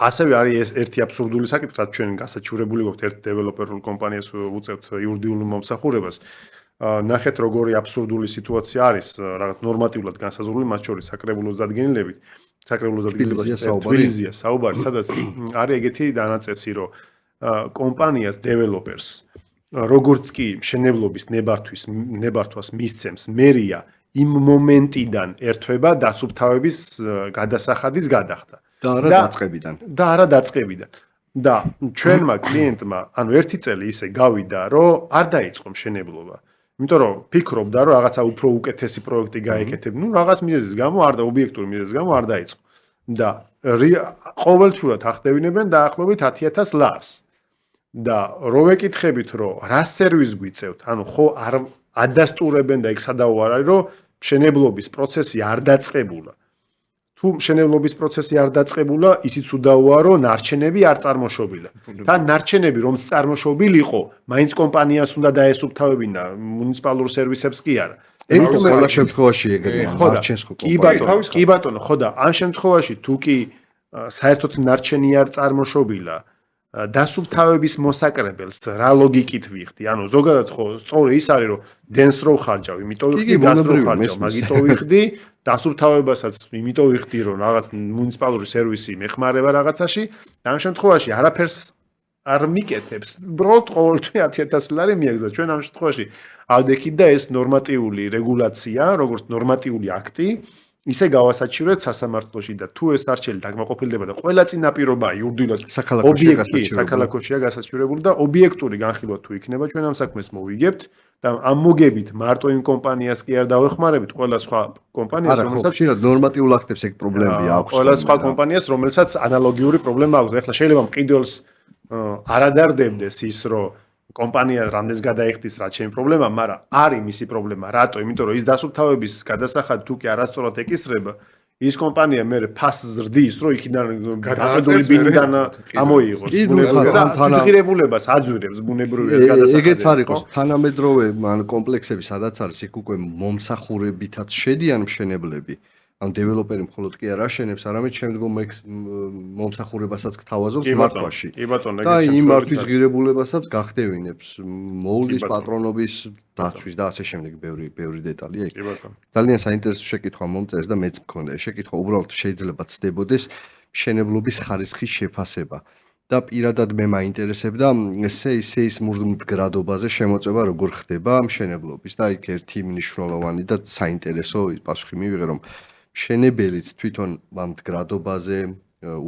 ასევე არის ეს ერთი აბსურდული საკითხი, რაც ჩვენ გასაჩივრებული გვაქვს ერთ დეველოპერულ კომპანიას უწევთ იურიდიულ მომსახურებას. ნახეთ როგორი აბსურდული სიტუაცია არის, რაღაც ნორმატიულად განსაზღვრული, მათ შორის საკრებულოს დადგენილებით, თბილისია საუბარი, სადაც არის ეგეთი დანაწესი, რომ კომპანიას დეველოპერს როგორც კი მშენებლობის ნებართვას მისცემს მერია იმ მომენტიდან ერთვება დასუფთავების გადასახადის გადახდა. და არა დაწყებიდან. და ჩვენმა კლიენტმა, ანუ ერთი წელი ისე გავიდა, რომ არ დაიწყო მშენებლობა. იმიტომ რომ ფიქრობდა, რომ რაღაცა უფრო უკეთესი პროექტი გაეკეთებ, ნუ რაღაც მიზეზის გამო არ და ობიექტური მიზეზის გამო არ დაიწყო. და ყოველთვიურად ახდევინებენ დაახლოებით 10,000 ლარს. და რო ვეკითხებით, რომ რა სერვისს გვიწევთ, ანუ ხო არ ადასტურებენ და ეგ სადაო არ არის, რომ მშენებლობის პროცესი არ დაწყებულა. თუ მშენებლობის პროცესი არ დაწყებულა, ისიც უდაოა, რომ ნარჩენები არ წარმოშობილა. თან ნარჩენები რომც წარმოშობილიყო, მაინც კომპანიას უნდა დაესუფთავებინა, მუნიციპალურ სერვისებს კი არა. იმიტომ ყველა შემთხვევაში ეგრეა, ნარჩენს ხო კომპანია. კი ბატონო, ხო და ამ შემთხვევაში თუ კი საერთოდ ნარჩენი არ წარმოშობილა, დასუფთავების მოსაკრებელს რა ლოგიკით ვიხდი? ანუ ზოგადად ხო სწორი ის არის, რომ დენს რო ხარჯავ, იმიტომ ვიხდი გაზს რო ხარჯავ, მაგიტო ვიხდი, დასუფთავებასაც იმიტომ ვიხდი, რომ რაღაც მუნიციპალური სერვისი მეხმარება რაღაცაში, ამ შემთხვევაში არაფერს არ მიკეთებს. უბრალოდ ყოველთვის 10,000 ლარი მიაგზა. ჩვენ ამ შემთხვევაში ავდექით და ეს ნორმატიული რეგულაცია, როგორც ნორმატიული აქტი, ისე გავასაჩივრეთ სასამართლოში და თუ ეს არჩელი დაკმაყოფილდება და ყველა წინაპირობა იურიდიულად საქალაქოშია გასაჩივრებული და ობიექტური განხილვა თუ იქნება, ჩვენ ამ საქმეს მოვიგებთ და ამ მოგებით მარტო იმ კომპანიას კი არ დავეხმარებით, ყველა სხვა კომპანიას, რომელსაც ხშირად ნორმატიულ აქტებს ეგ პრობლემები აქვს. ყველა სხვა კომპანიას, რომელსაც ანალოგიური პრობლემა აქვს. ეხლა შეიძლება მყიდველს არადარდებდეს ის, რომ კომპანია რამდენს გადაიხდის რაც ჩემი პრობლემა, მაგრამ არის მისი პრობლემა. რატო? იმიტომ რომ ის დასუფთავების გადასახადი თუ კი არასწორად ეკისრება, ის კომპანია მე ფასს ზრდის, რომ იქიდან გადააწყვეტილი ბინიდან ამოიღოს ბუნებრივი და ფიგირებულებას აძვირებს ბუნებრივი ეს გადასახადი. ეგეც არ იყოს თანამედროვე კომპლექსები, სადაც არის იქ უკვე მომსახურებითაც შედიან მშენებლები. ან დეველოპერი მხოლოდ კი არ აშენებს, არამედ შემდგომ მომსახურებასაც გთავაზობს მართვაში. კი ბატონო, და იმ მართვის ღირებულებასაც გახდევინებს მოვლის პატრონობის დაცვის და ასე შემდეგ ბევრი დეტალია იქ. ძალიან საინტერესო შეკითხვა მომწერს და მეც მქონდა ეს შეკითხვა, უბრალოდ შეიძლება ცდებოდეს მშენებლობის ხარისხის შეფასება. და პირადად მე მაინტერესებდა სეისმურ მდგრადობაზე შემოწმება როგორ ხდება მშენებლობის და იქ ერთი მნიშვნელოვანი და საინტერესო პასუხი მივიღე, რომ მშენებელიც თვითონ ამ მდგრადობაზე,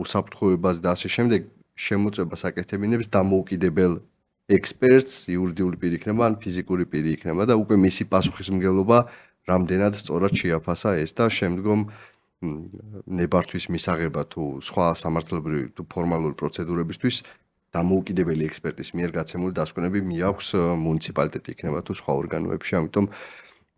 უსაფრთხოებაზე და ასე შემდეგ შემოწმებას აკეთებინებს დამოუკიდებელ ექსპერტს, იურიდიული პირი იქნება ან ფიზიკური პირი იქნება და უკვე მისი პასუხისმგებლობა რამდენად სწორად შეაფასა ეს და შემდგომ ნებართვის მისაღება თუ სხვა სამართლებრივი თუ ფორმალური პროცედურებისთვის დამოუკიდებელი ექსპერტის მიერ გაცემული დასკვნები მიაქვს მუნიციპალიტეტი იქნება თუ სხვა ორგანოებში, ამიტომ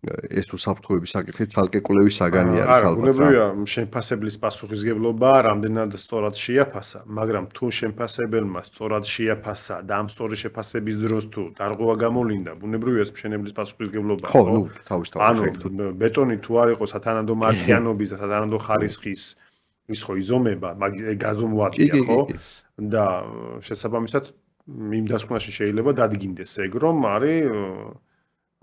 ეს უსაფრთხოების საკითხი ცალკე კვლევის საგანი არის ალბათ. ბუნებრივია, შემფასებლის პასუხისმგებლობა რამდენად სწორად შეაფასა, მაგრამ თუ შემფასებელმა სწორად შეაფასა და ამ სწორი შეფასების დროს თუ დარღვევა გამოვლინდა, ბუნებრივია ეს მშენებლის პასუხისმგებლობა. ხო, ნუ თავისთავად. ანუ ბეტონი თუ არ იყო სათანადო მართიანობის და სათანადო ხარისხის ის ხო იზომება, გაზომვადია, ხო? და შესაბამისად იმ დასკვნაში შეიძლება დადგინდეს ეგ რომ არის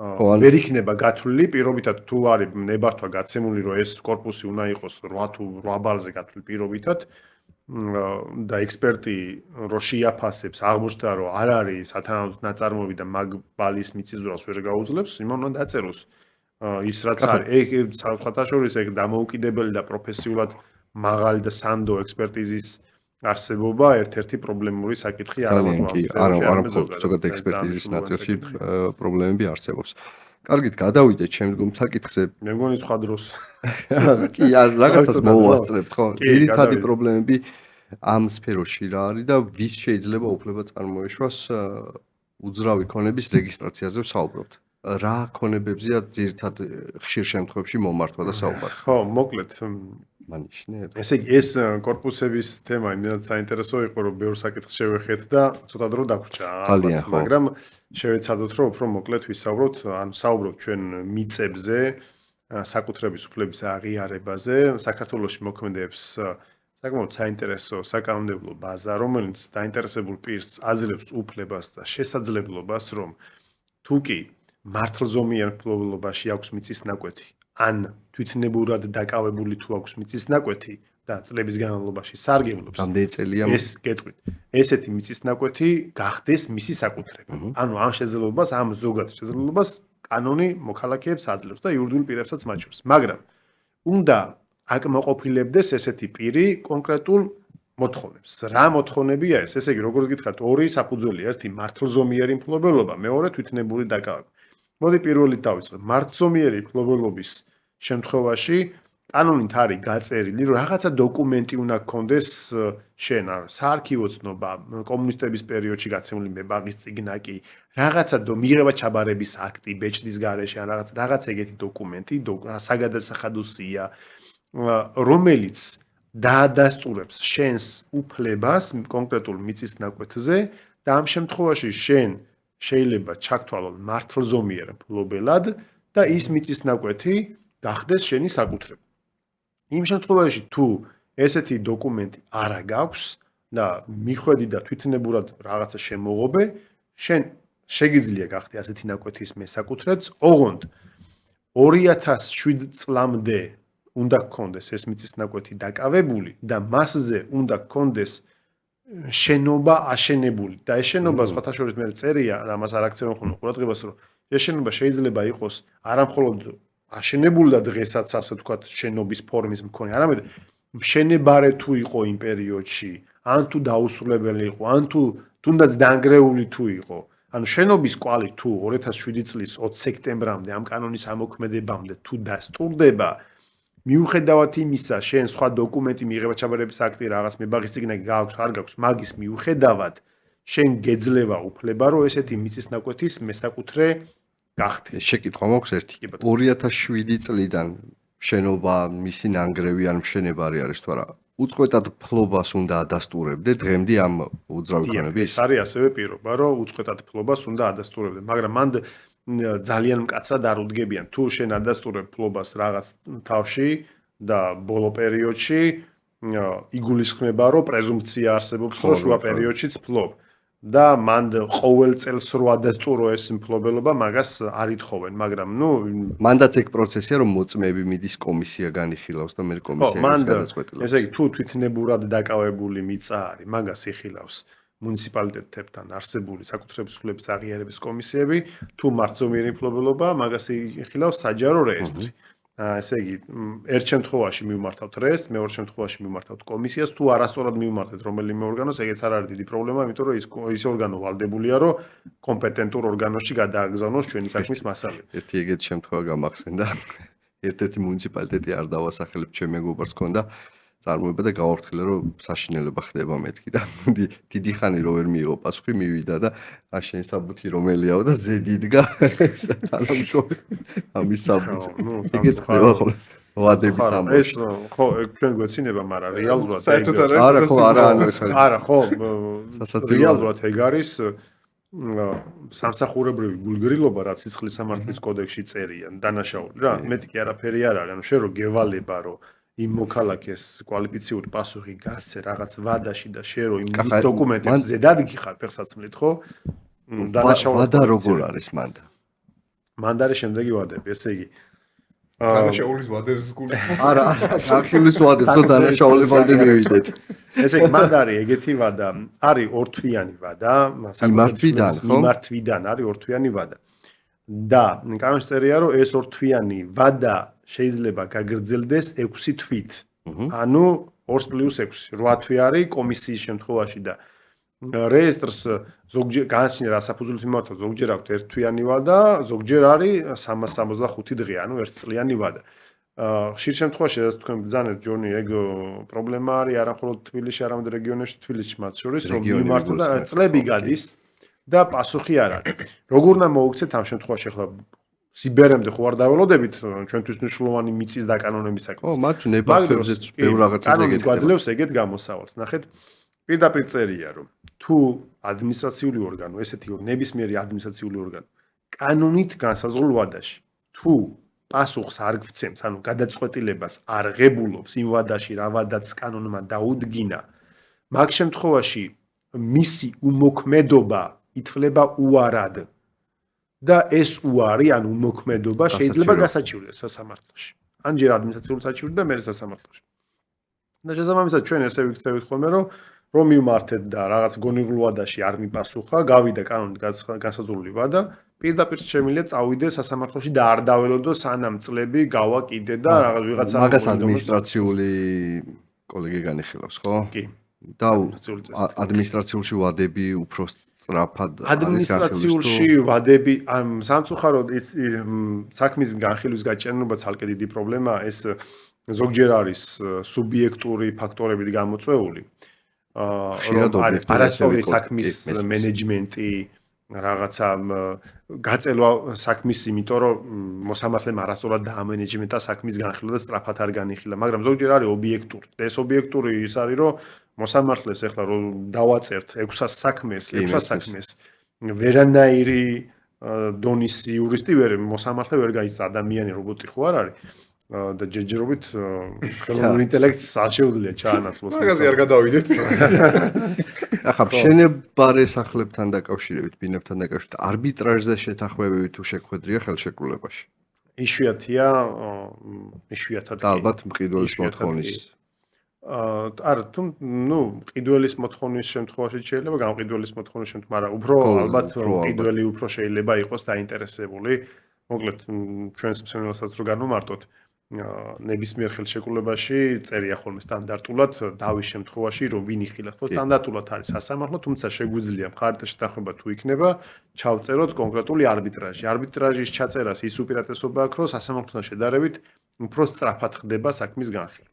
ვერ იქნება გათვლილი პირობითად თუ არის ნებართვა გაცემული რომ ეს корпуსი უნდა იყოს 8 თუ 8 ბალზე გათვლილი პირობითად და ექსპერტი რო შეაფასებს აღმოჩნდა რომ არ არის სათანადო ნაწარმოები და მაგ ბალის მიწისძვრას ვერ გაუძლებს იმან უნდა დაწეროს ის რაც არის ეგ სხვათა შორის ეგ დამოუკიდებელი და პროფესიულად მაღალი და სანდო ექსპერტიზის არსებობა ერთ-ერთი პრობლემური საკითხი არა მხოლოდ ზოგადად ექსპერტიზის ნაწილში პრობლემები არსებობს. კარგით, გადავიდეთ შემდგომ საკითხზე. მე მგონი სხვა დროს. კი, რაღაცას მოვასწრებთ, ხო? ძირითადი პრობლემები ამ სფეროში რა არის და ვის შეიძლება უფლება წარმოეშვას უძრავი ქონების რეგისტრაციაზე ვსაუბრობთ. რა ქონებებზეა ძირითად ხშირ შემთხვევაში მომართვა და საუბარი? ხო, მოკლედ მანიშნებ. ესე იგი ეს корпуსების თემა იმდენად საინტერესო იყო, რომ ბევრ საკითხს შევეხეთ და ცოტა დრო დაგვრჩა. მაგრამ შევეცადოთ, რომ უფრო მოკლედ ვისაუბროთ, ანუ საუბრობთ ჩვენ მიწებზე, საკუთრების უფლების აღიარებაზე, საქართველოში მოქმედებს საკმაოდ საინტერესო საკანონმდებლო ბაზა, რომელიც დაინტერესებულ პირს აძლევს უფლებას და შესაძლებლობას, რომ თუ კი მართლზომიერ მფლობელობაში აქვს მიწის ნაკვეთი, ან თვითნებურად დაკავებული თუ აქვს მიწის ნაკვეთი და წლების განმავლობაში სარგებლობს. რამდენი წელია ეს გეტყვით. ესეთი მიწის ნაკვეთი გახდეს მისი საკუთრება. ანუ ამ შესაძლებლობას, ამ ზოგად შესაძლებლობას კანონი მოქალაქეებს აძლევს და იურიდიულ პირებსაც მათ შორის. მაგრამ უნდა აკმაყოფილებდეს ესეთი პირი კონკრეტულ მოთხოვნებს. რა მოთხოვნებია ეს? ესე იგი, როგორც გითხარით, ორი საფუძველი, ერთი მართლზომიერი მფლობელობა, მეორე თვითნებური დაკავება. მოდი პირველით დავიწყებ. მართლზომიერი მფლობელობის შემთხვევაში კანონით არის გაწერილი, რომ რაღაცა დოკუმენტი უნდა გქონდეს შენ, საარქივო ცნობა, კომუნისტების პერიოდში გაცემული მებაღის წიგნაკი, რაღაცა მიღება ჩაბარების აქტი, ბეჭდის გარეშე, რაღაც ეგეთი დოკუმენტი, საგადასახადო სია, რომელიც დაადასტურებს შენს უფლებას კონკრეტულ მიწის ნაკვეთზე და ამ შემთხვევაში შენ შეიძლება ჩაგთვალონ მართლზომიერ მფლობელად და ის მიწის ნაკვეთი გახდეს შენი საკუთრება. იმ შემთხვევაში თუ ესეთი დოკუმენტი არა გაქვს და მიხვედი და თვითნებურად რაღაცა შემოღობე, შენ შეგიძლია გახდე ასეთი ნაკვეთის მესაკუთრეც, ოღონდ 2007 წლამდე უნდა გქონდეს ეს მიწის ნაკვეთი დაკავებული და მასზე უნდა გქონდეს შენობა აშენებული და ეს შენობა სხვათა შორის მე წერია და მას არ აქცევენ ხოლმე ყურადღებას რომ ეს შენობა შეიძლება იყოს არამხოლოდ აშენებული და დღესაც ასე ვთქვათ შენობის ფორმის მქონე, არამედ მშენებარე თუ იყო იმ პერიოდში, ან თუ დაუსრულებელი იყო, ან თუ თუნდაც დანგრეული თუ იყო. ანუ შენობის კვალი თუ 2007 წლის 20 სექტემბრამდე ამ კანონის ამოქმედებამდე თუ დასტურდება, მიუხედავად იმისა, შენ სხვა დოკუმენტი მიღება ჩაბარების აქტი რაღაც მებაღის წიგნაკი გააქვს, არ გაქვს, მაგის მიუხედავად შენ გეძლევა უფლება, რომ ესეთი მიწის ნაკვეთის მესაკუთრე გახდე. შეკითხვა მაქვს ერთი. 2007 წლიდან შენობა მისი ნანგრევი ან მშენებარი არის თუ არა? უწყვეტად ფლობას უნდა ადასტურებდე დღემდე ამ უძრავი ქონების? ეს არის ასევე პირობა, რომ უწყვეტად ფლობას უნდა ადასტურებდე, მაგრამ მანდ ძალიან მკაცრად არ უდგებიან. თუ შენ ადასტურებ ფლობას რაღაც თავში და ბოლო პერიოდში იგულისხმება, რომ პრეზუმპცია არსებობს, რომ შუა პერიოდშიც ფლობ. და მანდ ყოველ წელს რო ადასტურო ეს მფლობელობა, მაგას არ ითხოვენ, მაგრამ მანდაც ეგ პროცესია, რომ მოწმეები მიდის კომისია განიხილავს და მე კომისია გადაწყვეტილებს. ესე იგი, თუ თვითნებურად დაკავებული მიწა არის, მაგას იხილავს მუნიციპალიტეტებთან არსებული საკუთრების ცვლილების აღიარების კომისიები, თუ მართლზომიერი მფლობელობა, მაგას იხილავს საჯარო რეესტრი. ესე იგი, ერთ შემთხვევაში მივმართავთ რეესტრს, მეორე შემთხვევაში მივმართავთ კომისიას, თუ არასწორად მივმართეთ რომელიმე ორგანოს, ეგეც არ არის დიდი პრობლემა, იმიტომ რომ ის ორგანო ვალდებულია, რომ კომპეტენტურ ორგანოში გადააგზავნოს ჩვენი საქმის მასალები. ერთი ეგეთი შემთხვევა გამახსენდა. ერთ-ერთი მუნიციპალიტეტი არ დავასახელებ, ჩემ მეგობარს ჰქონდა წარმოება და გავართხილა, რომ საშინელება ხდება მეთქი და დიდი ხანი რო ვერ მიიღო პასუხი, მივიდა და შენ საბუთი რომელიაო და ზედიდგა თანამშრომელი ამის საბუთი. ეგეც ხდება ხოლმე ვადების ამბავში. ეს ხო, ჩვენ გვეცინება, მაგრამ რეალურად არა ხო, არა ხო, რეალურად ეგ არის სამსახურებრივი გულგრილობა, რაც სისხლის სამართლის კოდექსში წერია, დანაშაული რა, მეტი კი არაფერი არ არის, ანუ შენ რო გევალება, რომ იმ მოქალაქეს კვალიფიციური პასუხი გასცე რაღაც ვადაში და შენ რო იმ დოკუმენტებს ზედადგი ხარ ფეხსაცმლით, ხო? დანაშაული ვადა როგორ არის მანდა? მანდა არის შემდეგი ვადები, ესე იგი დანაშაულის ვადებს გული. არა, დანაშაულის ვადებს თუ დანაშაულებამდე მივიდეთ. ესე იგი, მანდა არის ეგეთი ვადა, არის ორთვიანი ვადა, მიმართვიდან არის ორთვიანი ვადა. და კანონში წერია, რომ ეს ორთვიანი ვადა შეიძლება გაგრძელდეს 6 თვით. ანუ 2+6, 8 თვი არის კომისიის შემთხვევაში და რეესტრს ზოგჯერ განსჩინა რასაფუძვლით მიმართავ, ზოგჯერ აქვს ერთთვიანი ვადა, ზოგჯერ არის 365 დღე, ანუ ერთწლიანი ვადა. ხშირ შემთხვევაში, რაც თქვენ ბრძანეთ, ჯონი, ეგ პრობლემა არის არა მხოლოდ თბილისში, არამედ რეგიონებში, თბილისში მათ შორის, რომ მიმართო და წლები გადის და პასუხი არ არის. როგორ უნდა მოუქცეთ ამ შემთხვევაში, ახლა სიბერემდე ხო არ დაველოდებით ჩვენთვის მნიშვნელოვანი მიწის დაკანონების საკითხი. ხო, მათ ნებართვებზეც ბევრ რაღაცაზე ეგეთ გვაძლევს ეგეთ გამოსავალს. ნახეთ, პირდაპირ წერია, რომ თუ ადმინისტრაციული ორგანო, ესეთი ნებისმიერი ადმინისტრაციული ორგანო კანონით განსაზღვრულ ვადაში, თუ პასუხს არ გცემს, ანუ გადაწყვეტილებას არ ღებულობს იმ ვადაში, რა ვადაც კანონმა დაუდგინა, მაგ შემთხვევაში მისი უმოქმედობა ითვლება უარად. და ეს უარი, ანუ უმოქმედობა შეიძლება გასაჩივრდეს სასამართლოში. ან ჯერ ადმინისტრაციულ საჩივრდ და მერე სასამართლოში. და შესაბამისად ჩვენ ესე ვიქცევით ხოლმე, რომ მივმართეთ და რაღაც გონივრულ ვადაში არ მიპასუხა, გავიდა კანონით განსაზღვრული ვადა, პირდაპირ შემიძლია წავიდე სასამართლოში და არ დაველოდო სანამ წლები გავა კიდე და რაღაც ვიღაცა მაგას ადმინისტრაციული კოლეგი განიხილავს, ხო? კი. და ადმინისტრაციულში ვადები უფრო სწრაფად ადმინისტრაციულში ვადები სამწუხაროდ საქმის განხილვის გაჭიანურება ცალკე დიდი პრობლემაა, ეს ზოგჯერ არის სუბიექტური ფაქტორებით გამოწვეული. ხშირად რომ არის ობიექტური არასწორი ასევე საქმის მესმის. მენეჯმენტი, რაღაცა გაწელვა საქმის, იმიტომ რომ მოსამართლემ არასწორად დაამენეჯმენტა საქმის განხილვა და სწრაფად არ განიხილა, მაგრამ ზოგჯერ არის ობიექტური. და ეს ობიექტური ის არის, რომ მოსამართლეს ეხლა რომ დავაწერთ 600 საქმეს, 600 საქმეს ვერანაირი დონის იურისტი მოსამართლე ვერ გაიცა, ადამიანი რობოტი ხო არ არის და ჯერჯერობით ხელოვნური ინტელექტს არ შეუძლია ჩაანაცვლოს. მაგაზე არ გადავიდეთ. ახლა მშენებარე სახლებთან დაკავშირებით, ბინებთან დაკავშირებით, არბიტრაჟზე შეთანხმებები თუ შეგვედრია ხელშეკრულებაში. იშვიათია, იშვიათად და ალბათ მყიდველის მოთხოვნის. არა, თუ მყიდველის მოთხოვნის შემთხვევაში შეიძლება გამყიდველის მოთხოვნის შემთხვევაში, მაგრამ უფრო ალბათ მყიდველი უფრო შეიძლება იყოს დაინტერესებული. მოკლედ, ჩვენს მსმენელსაც რო განვმარტოთ, ნებისმიერ ხელშეკრულებაში წერია ხოლმე სტანდარტულად დავის შემთხვევაში, რომ ვინ იხილავს. ხო, სტანდარტულად არის სასამართლო, თუმცა შეგვიძლია მხარეთა შეთანხმება თუ იქნება, ჩავწეროთ კონკრეტული არბიტრაჟი. არბიტრაჟის ჩაწერას ის უპირატესობა აქვს, რომ სასამართლოსთან შედარებით უფრო სწრაფად ხდება საქმის განხილვა.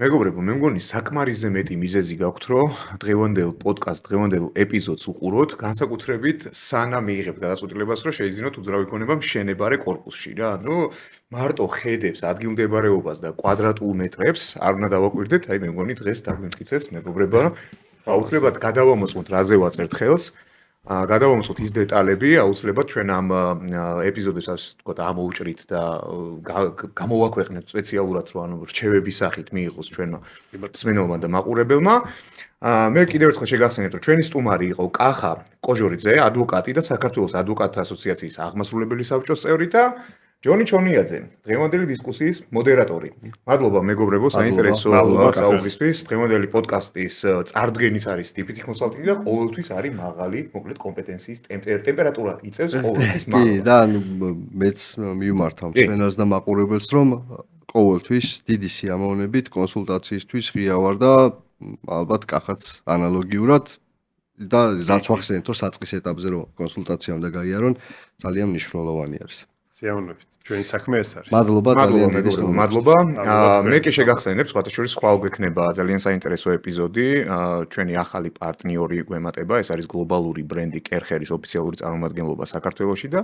მეგობრებო, მე მგონი საკმარისზე მეტი მიზეზი გაქვთ, რომ დღევანდელ პოდკასტ, დღევანდელ ეპიზოდს უყუროთ, განსაკუთრებით სანამ მიიღებთ გადაწყვეტილებას, რომ შეიძინოთ უძრავი ქონება მშენებარე კორპუსში რა. მარტო ხედებს, ადგილმდებარეობას და კვადრატულ მეტრებს არ უნდა დავაკვირდეთ, აი მე მგონი დღეს დაგვიმტკიცეს მეგობრებო, აუცილებლად გადავამოწმოთ რაზე ვაწერთ ხელს. გადავამოწმოთ ის დეტალები, აუცილებლად ჩვენ ამ ეპიზოდებს ასე ვთქვათ, ამოვჭრით და გამოვაქვეყნებთ სპეციალურად, რომ ანუ რჩევების სახით მიიღოს ჩვენმა მსმენელმა და მაყურებელმა. მე კიდევ ერთხელ შეგახსენებთ, რომ ჩვენი სტუმარი იყო კახა კოჟორიძე, ადვოკატი და საქართველოს ადვოკატთა ასოციაციის აღმასრულებელი საბჭოს წევრი და ჯონი ჩონიაძე, დღევანდელი დისკუსიის მოდერატორი. მადლობა მეგობრებო, საინტერესო საუბრისთვის. დღევანდელი პოდკასტის წარდგენიც არის DPT კონსალტინგი და ყოველთვის არის მაღალი, მოკლედ კომპეტენციის ტემპერატურა იწევს ყოველთვის მაღალი. კი, და მეც მივმართავ მსმენელს და მაყურებელს, რომ ყოველთვის დიდი სიამოვნებით კონსულტაციისთვის ღია ვარ და ალბათ კახაც ანალოგიურად და რაც ვახსენეთ, რომ საწყის ეტაპზე რომ კონსულტაცია უნდა გაიარონ, ძალიან მნიშვნელოვანი არის. სიამოვნებით. ჩვენი საქმე ეს არის. მადლობა ძალიან დიდი მეგობრებო, მადლობა. მე კი შეგახსენებ, სხვათა შორის ხვალ გვექნება ძალიან საინტერესო ეპიზოდი, ჩვენი ახალი პარტნიორი გვემატება, ეს არის გლობალური ბრენდი კერხერის ოფიციალური წარმომადგენლობა საქართველოში და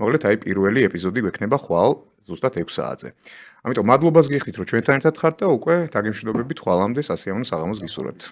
მოკლედ აი პირველი ეპიზოდი გვექნება ხვალ ზუსტად 6 საათზე. ამიტომ მადლობას გიხდით, რომ ჩვენთან ერთად ხართ და უკვე დაგემშვიდობებით ხვალამდე სასიამოვნო საღამოს გისურვებთ.